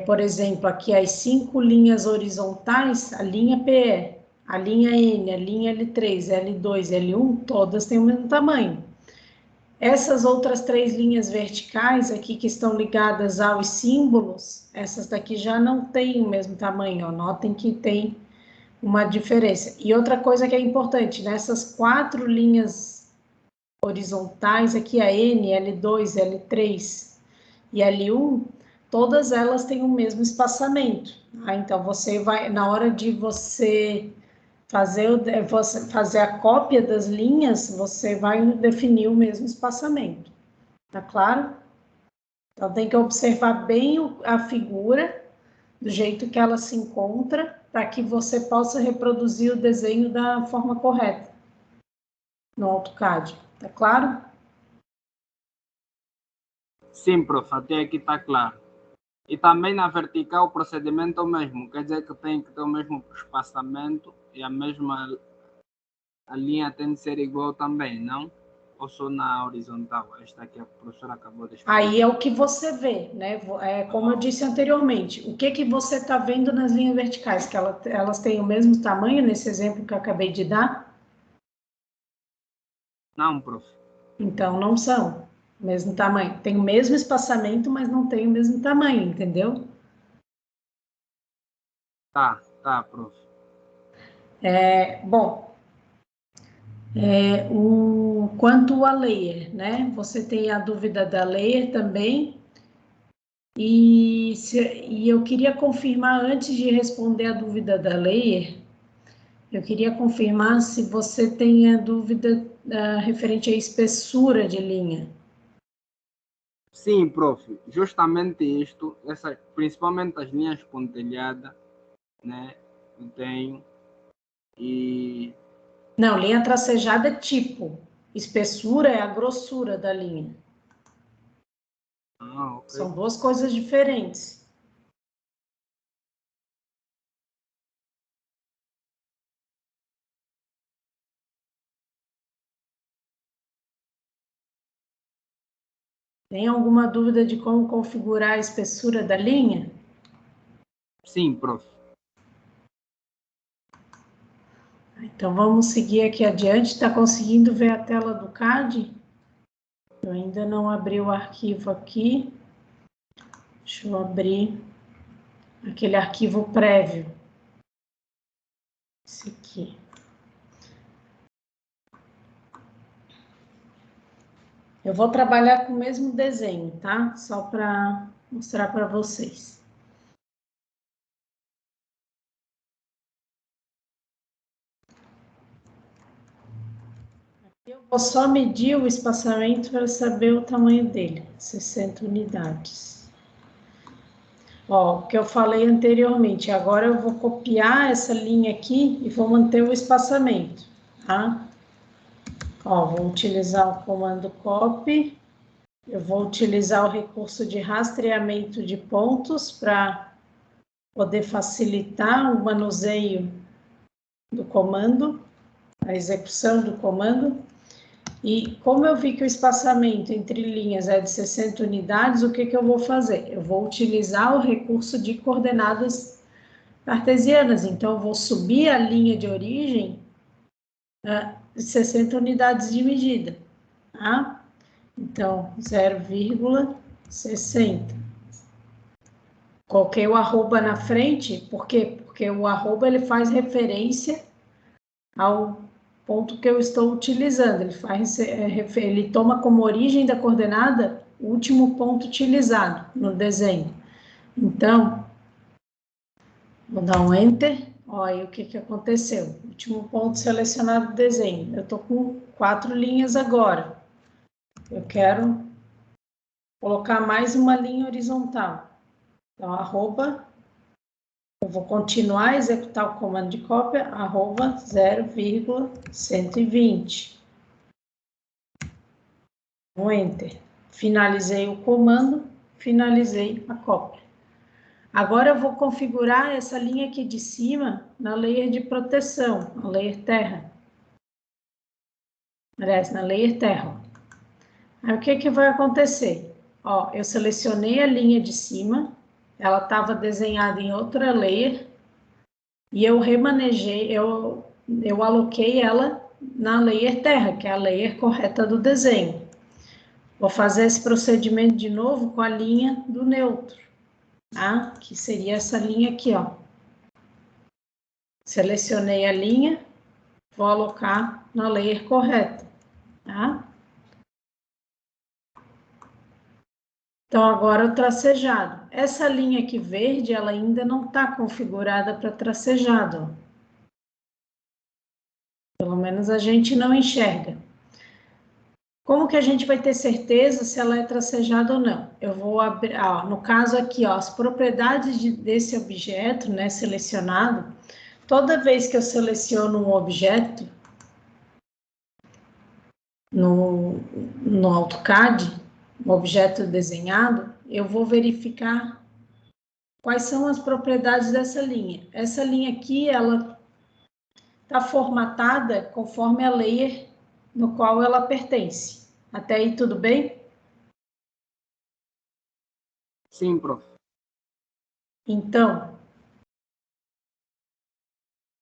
por exemplo, aqui as 5 linhas horizontais, a linha PE, a linha N, a linha L3, L2, L1, todas têm o mesmo tamanho. Essas outras 3 linhas verticais aqui que estão ligadas aos símbolos, essas daqui já não têm o mesmo tamanho, ó. Notem que tem uma diferença. E outra coisa que é importante, nessas 4 linhas horizontais aqui, a N, L2, L3 e L1, todas elas têm o mesmo espaçamento. Tá? Então, você vai, na hora de você fazer a cópia das linhas, você vai definir o mesmo espaçamento. Tá claro? Então, tem que observar bem a figura, do jeito que ela se encontra, para que você possa reproduzir o desenho da forma correta no AutoCAD. Tá claro? Sim, prof, até aqui está claro. E também na vertical o procedimento é o mesmo, quer dizer que tem que ter o mesmo espaçamento e a mesma a linha tem de ser igual também, não? Ou só na horizontal? Esta aqui a professora acabou de explicar. Aí é o que você vê, né? Como eu disse anteriormente, o que você está vendo nas linhas verticais? Que elas têm o mesmo tamanho, nesse exemplo que eu acabei de dar? Não, prof. Então, não são o mesmo tamanho. Tem o mesmo espaçamento, mas não tem o mesmo tamanho, entendeu? Tá, prof. Bom, quanto a layer, né? Você tem a dúvida da layer também. E eu queria confirmar, antes de responder a dúvida da layer, eu queria confirmar se você tem a dúvida referente à espessura de linha. Sim, prof. Justamente isto, principalmente as linhas pontilhadas, né? Eu tenho. E. Não, linha tracejada é tipo. Espessura é a grossura da linha. Ok. São 2 coisas diferentes. Tem alguma dúvida de como configurar a espessura da linha? Sim, prof. Então, vamos seguir aqui adiante. Está conseguindo ver a tela do CAD? Eu ainda não abri o arquivo aqui. Deixa eu abrir aquele arquivo prévio. Esse aqui. Eu vou trabalhar com o mesmo desenho, tá? Só para mostrar para vocês. Eu vou só medir o espaçamento para saber o tamanho dele, 60 unidades. Ó, o que eu falei anteriormente, agora eu vou copiar essa linha aqui e vou manter o espaçamento, tá? Ó, vou utilizar o comando copy, eu vou utilizar o recurso de rastreamento de pontos para poder facilitar o manuseio do comando, a execução do comando. E como eu vi que o espaçamento entre linhas é de 60 unidades, o que eu vou fazer? Eu vou utilizar o recurso de coordenadas cartesianas. Então, eu vou subir a linha de origem de 60 unidades de medida. Tá? Então, 0,60. Coloquei o arroba na frente, por quê? Porque o arroba ele faz referência ao ponto que eu estou utilizando. Ele toma como origem da coordenada o último ponto utilizado no desenho. Então, vou dar um Enter. Olha aí o que aconteceu. Último ponto selecionado do desenho. Eu estou com 4 linhas agora. Eu quero colocar mais uma linha horizontal. Então, arroba, eu vou continuar a executar o comando de cópia, arroba 0,120. Um Enter. Finalizei o comando, finalizei a cópia. Agora eu vou configurar essa linha aqui de cima na layer de proteção, na layer terra. Aliás, na layer terra. Aí o que vai acontecer? Ó, eu selecionei a linha de cima, ela estava desenhada em outra layer, E eu remanejei, eu aloquei ela na layer terra, que é a layer correta do desenho. Vou fazer esse procedimento de novo com a linha do neutro, tá? Que seria essa linha aqui, ó. Selecionei a linha, vou alocar na layer correta, tá? Então, agora o tracejado. Essa linha aqui verde, ela ainda não está configurada para tracejado. Pelo menos a gente não enxerga. Como que a gente vai ter certeza se ela é tracejada ou não? Eu vou abrir, no caso aqui, ó, as propriedades desse objeto, né, selecionado, toda vez que eu seleciono um objeto no AutoCAD, um objeto desenhado, eu vou verificar quais são as propriedades dessa linha. Essa linha aqui, ela está formatada conforme a layer no qual ela pertence. Até aí tudo bem? Sim, prof. Então,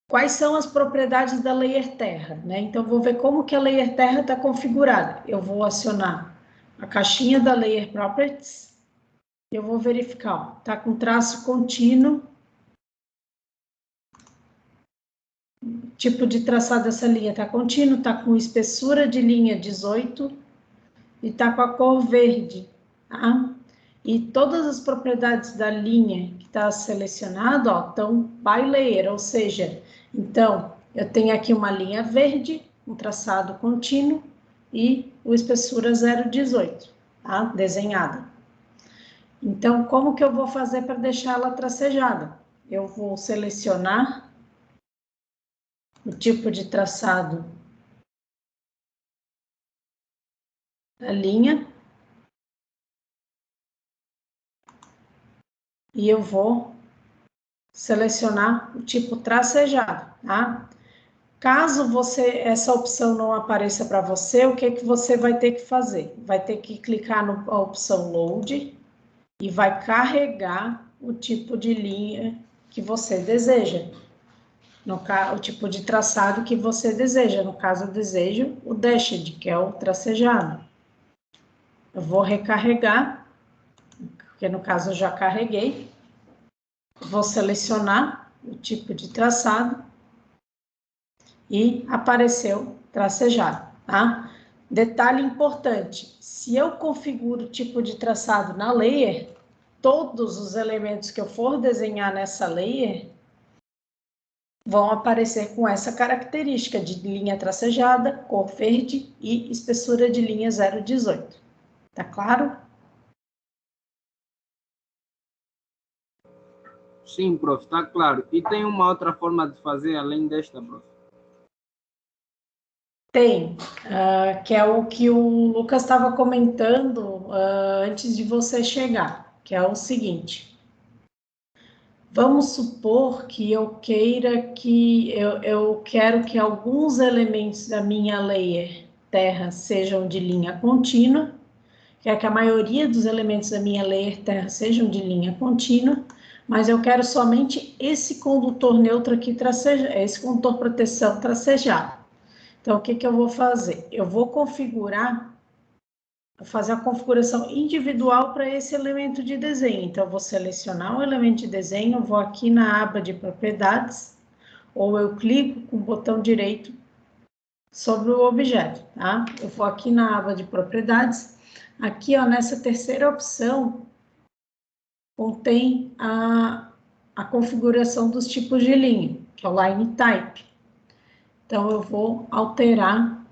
quais são as propriedades da layer terra, né? Então, vou ver como que a layer terra está configurada. Eu vou acionar a caixinha da layer properties. Eu vou verificar, ó, tá com traço contínuo. Tipo de traçado dessa linha tá contínuo, tá com espessura de linha 18 e tá com a cor verde, tá? E todas as propriedades da linha que está selecionada, ó, estão by layer, ou seja, então, eu tenho aqui uma linha verde, um traçado contínuo e o espessura 0,18, tá? Desenhada. Então, como que eu vou fazer para deixar ela tracejada? Eu vou selecionar o tipo de traçado da linha e eu vou selecionar o tipo tracejado, tá? Caso essa opção não apareça para você, o que você vai ter que fazer? Vai ter que clicar na opção Load e vai carregar o tipo de linha que você deseja. O tipo de traçado que você deseja. No caso, eu desejo o Dashed, que é o tracejado. Eu vou recarregar, porque no caso eu já carreguei. Vou selecionar o tipo de traçado e apareceu tracejado, tá? Detalhe importante, se eu configuro o tipo de traçado na layer, todos os elementos que eu for desenhar nessa layer vão aparecer com essa característica de linha tracejada, cor verde e espessura de linha 0,18. Tá claro? Sim, prof, está claro. E tem uma outra forma de fazer além desta, prof? Tem, que é o que o Lucas estava comentando antes de você chegar, que é o seguinte. Vamos supor que eu queira que eu quero que alguns elementos da minha layer terra sejam de linha contínua, quero que a maioria dos elementos da minha layer terra sejam de linha contínua, mas eu quero somente esse condutor neutro aqui esse condutor proteção tracejado. Então, o que eu vou fazer? Eu vou fazer a configuração individual para esse elemento de desenho. Então, eu vou selecionar o elemento de desenho, vou aqui na aba de propriedades, ou eu clico com o botão direito sobre o objeto, tá? Eu vou aqui na aba de propriedades, aqui, ó, nessa terceira opção, contém a configuração dos tipos de linha, que é o Line Type. Então, eu vou alterar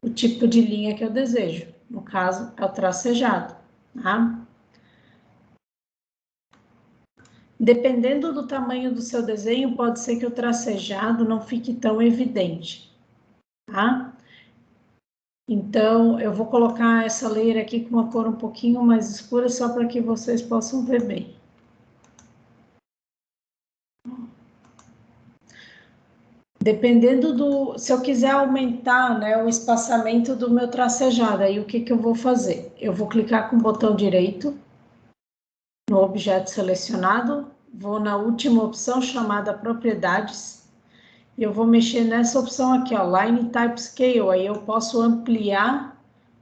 o tipo de linha que eu desejo. No caso, é o tracejado, tá? Dependendo do tamanho do seu desenho, pode ser que o tracejado não fique tão evidente, tá? Então, eu vou colocar essa layer aqui com uma cor um pouquinho mais escura, só para que vocês possam ver bem. Dependendo se eu quiser aumentar, né, o espaçamento do meu tracejado, aí o que eu vou fazer? Eu vou clicar com o botão direito no objeto selecionado, vou na última opção chamada propriedades, e eu vou mexer nessa opção aqui, ó, Line Type Scale, aí eu posso ampliar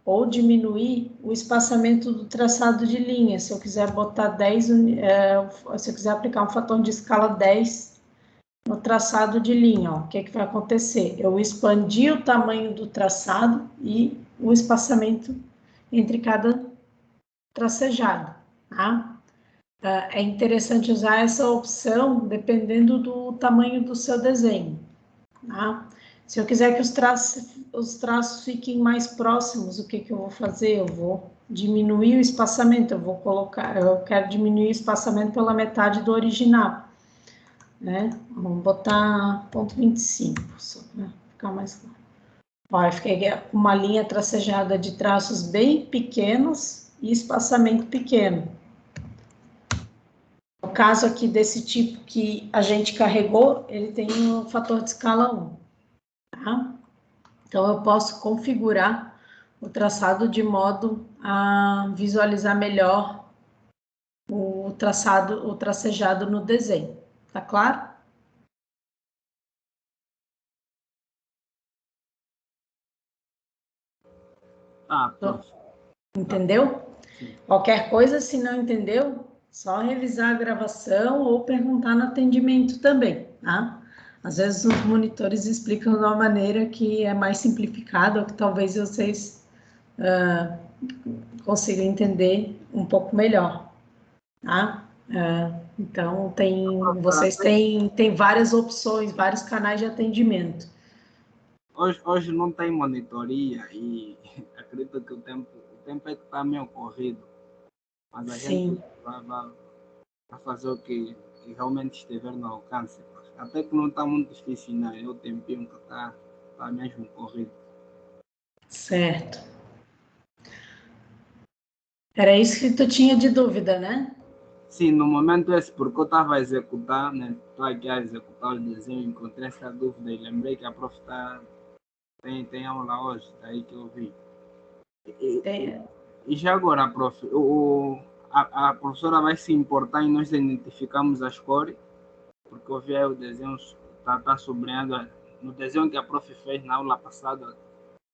ou diminuir o espaçamento do traçado de linha. Se eu quiser botar 10, se eu quiser aplicar um fator de escala 10 no traçado de linha, ó, o que vai acontecer? Eu expandi o tamanho do traçado e o espaçamento entre cada tracejado, tá? É interessante usar essa opção dependendo do tamanho do seu desenho, tá? Se eu quiser que os traços fiquem mais próximos, o que eu vou fazer? Eu vou diminuir o espaçamento, eu quero diminuir o espaçamento pela metade do original, né? Vamos botar 0,25, só para ficar mais claro. Ó, eu fiquei com uma linha tracejada de traços bem pequenos e espaçamento pequeno. No caso aqui desse tipo que a gente carregou, ele tem um fator de escala 1, tá? Então, eu posso configurar o traçado de modo a visualizar melhor o tracejado no desenho. Tá claro? Prof. Entendeu? Sim. Qualquer coisa, se não entendeu, só revisar a gravação ou perguntar no atendimento também, tá? Às vezes os monitores explicam de uma maneira que é mais simplificada ou que talvez vocês consigam entender um pouco melhor, tá? Então, vocês têm várias opções, vários canais de atendimento. Hoje não tem monitoria e acredito que o tempo é que está meio corrido. Mas a gente vai fazer o que realmente estiver no alcance. Até que não está muito difícil, né? É o tempinho que está mesmo corrido. Certo. Era isso que tu tinha de dúvida, né? Sim, no momento esse, porque eu estava a executar, né? Estou aqui a executar o desenho, encontrei essa dúvida e lembrei que a prof tem aula hoje, daí que eu vi. E já agora, prof, a professora vai se importar em nós identificarmos as cores, porque eu vi aí o desenho, tá sublinhado, no desenho que a prof fez na aula passada,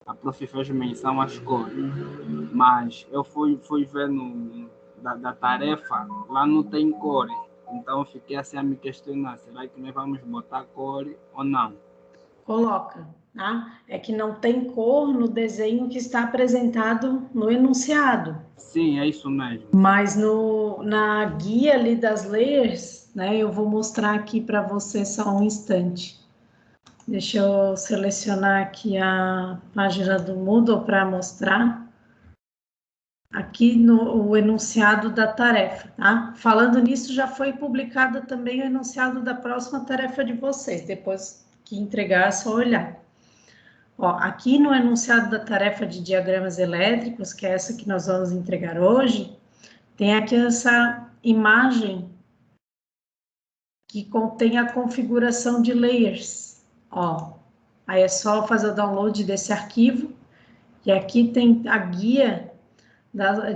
a prof fez menção às cores, mas eu fui ver da tarefa, lá não tem cores, então eu fiquei assim a me questionar, será que nós vamos botar cores ou não? Coloca, tá? É que não tem cor no desenho que está apresentado no enunciado. Sim, é isso mesmo. Mas na guia ali das layers, né? Eu vou mostrar aqui para você só um instante. Deixa eu selecionar aqui a página do Moodle para mostrar. Aqui o enunciado da tarefa, tá? Falando nisso, já foi publicado também o enunciado da próxima tarefa de vocês. Depois que entregar, é só olhar. Ó, aqui no enunciado da tarefa de diagramas elétricos, que é essa que nós vamos entregar hoje, tem aqui essa imagem que contém a configuração de layers. Ó, aí é só fazer o download desse arquivo, e aqui tem a guia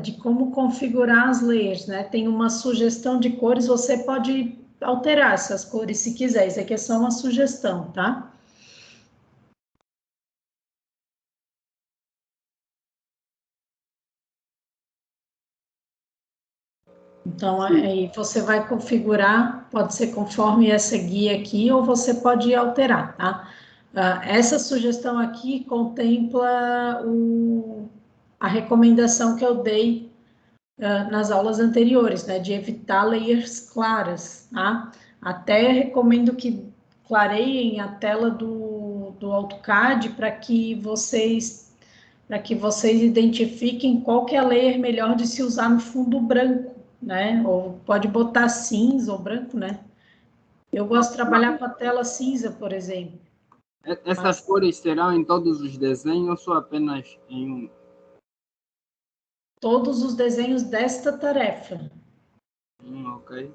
de como configurar as layers, né? Tem uma sugestão de cores, você pode alterar essas cores se quiser, isso aqui é só uma sugestão, tá? Então, aí você vai configurar, pode ser conforme essa guia aqui, ou você pode alterar, tá? Essa sugestão aqui contempla a recomendação que eu dei nas aulas anteriores, né? De evitar layers claras, tá? Até recomendo que clareiem a tela do AutoCAD para que vocês identifiquem qual que é a layer melhor de se usar no fundo branco, né? Ou pode botar cinza ou branco, né? Eu gosto de trabalhar com a tela cinza, por exemplo. Essas cores serão em todos os desenhos ou apenas em um? Todos os desenhos desta tarefa. Ok.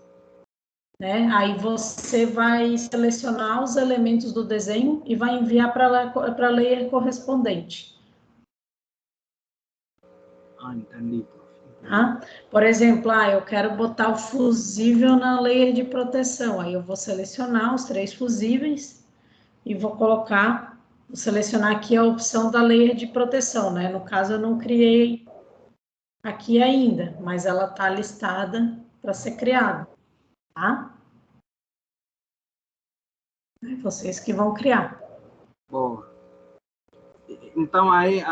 Né? Aí você vai selecionar os elementos do desenho e vai enviar para a layer correspondente. Entendi, prof. Tá? Por exemplo, eu quero botar o fusível na layer de proteção. Aí eu vou selecionar os 3 fusíveis e vou selecionar aqui a opção da layer de proteção, né? No caso, eu não criei aqui ainda, mas ela está listada para ser criada, tá? É vocês que vão criar. Boa. Então, aí,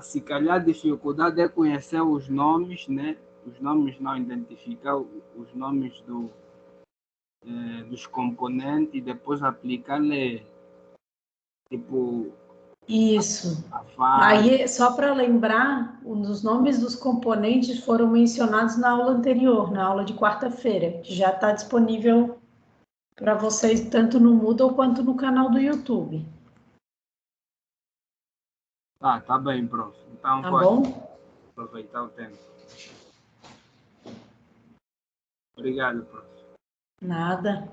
se calhar, a dificuldade é conhecer os nomes, né? Os nomes não identificar os nomes dos componentes e depois aplicar-lhe, tipo, Isso. a fase. Aí, só para lembrar, os nomes dos componentes foram mencionados na aula anterior, na aula de quarta-feira, que já está disponível para vocês tanto no Moodle quanto no canal do YouTube. Tá bem, prof. Então, Tá vou bom? aproveitar o tempo. Obrigado, prof. Nada.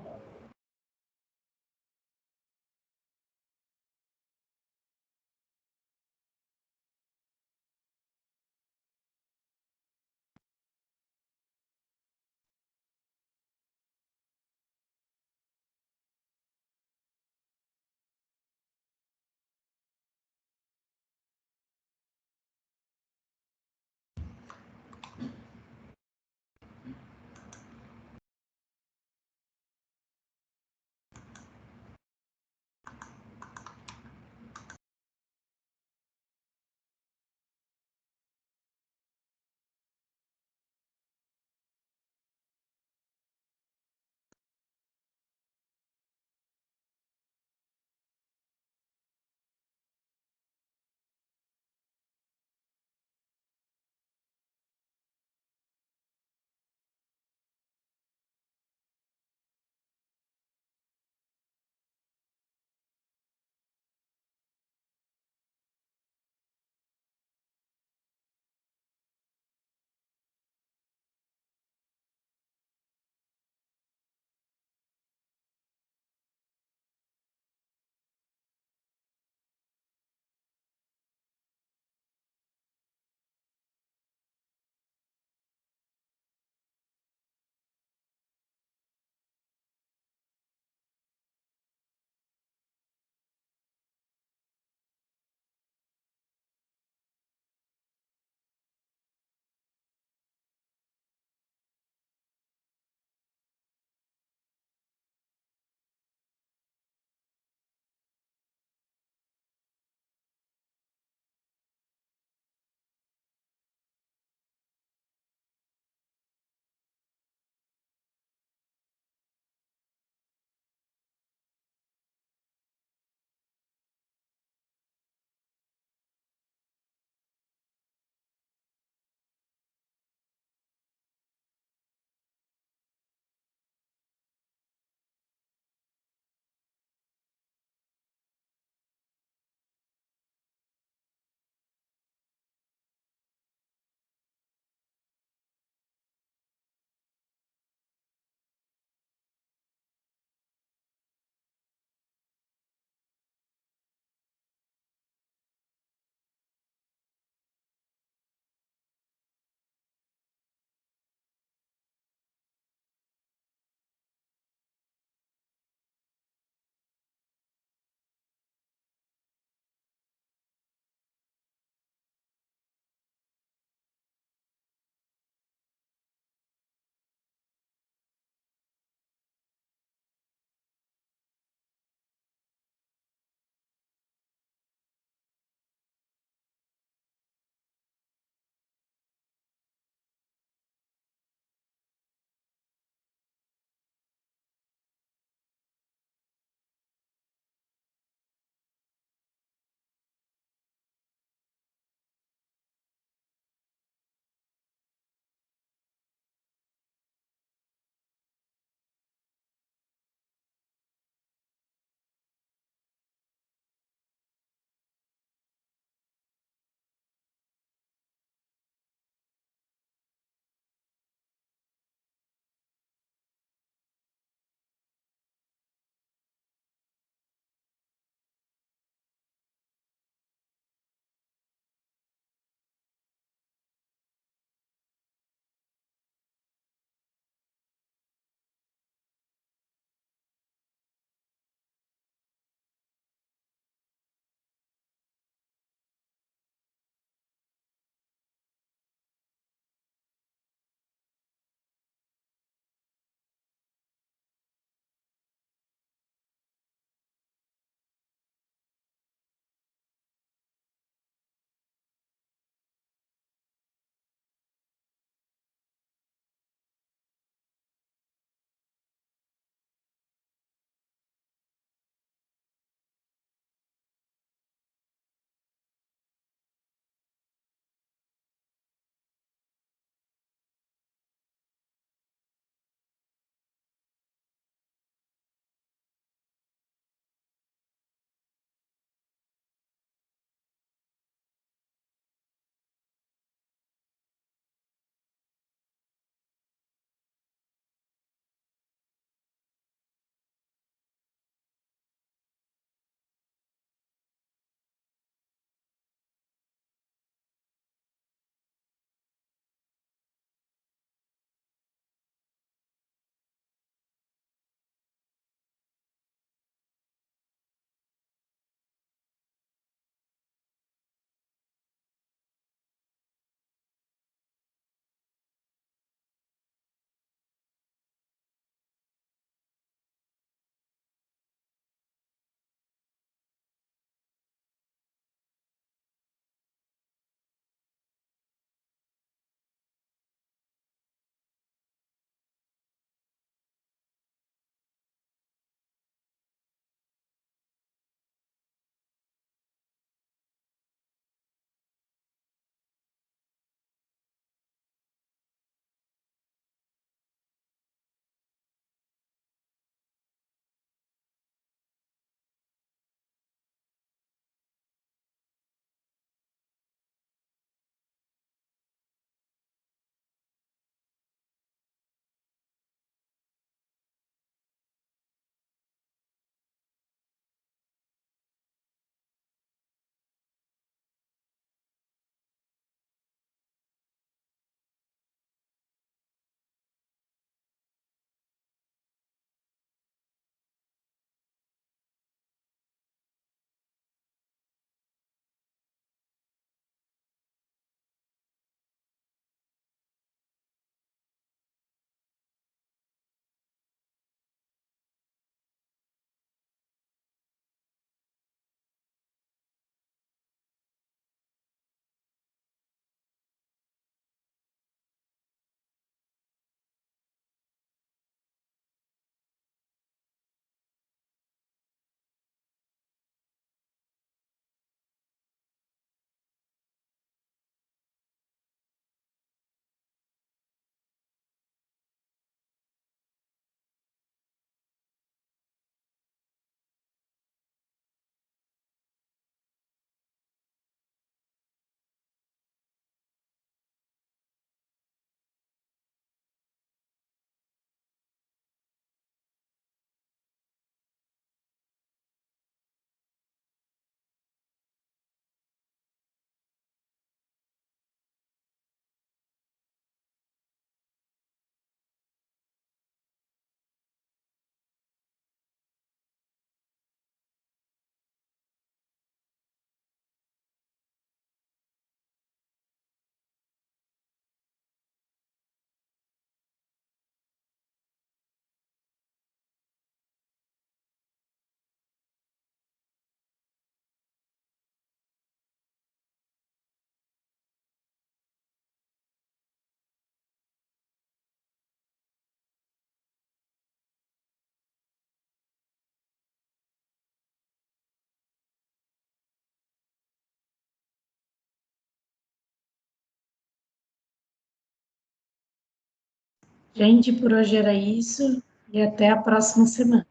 Gente, por hoje era isso e até a próxima semana.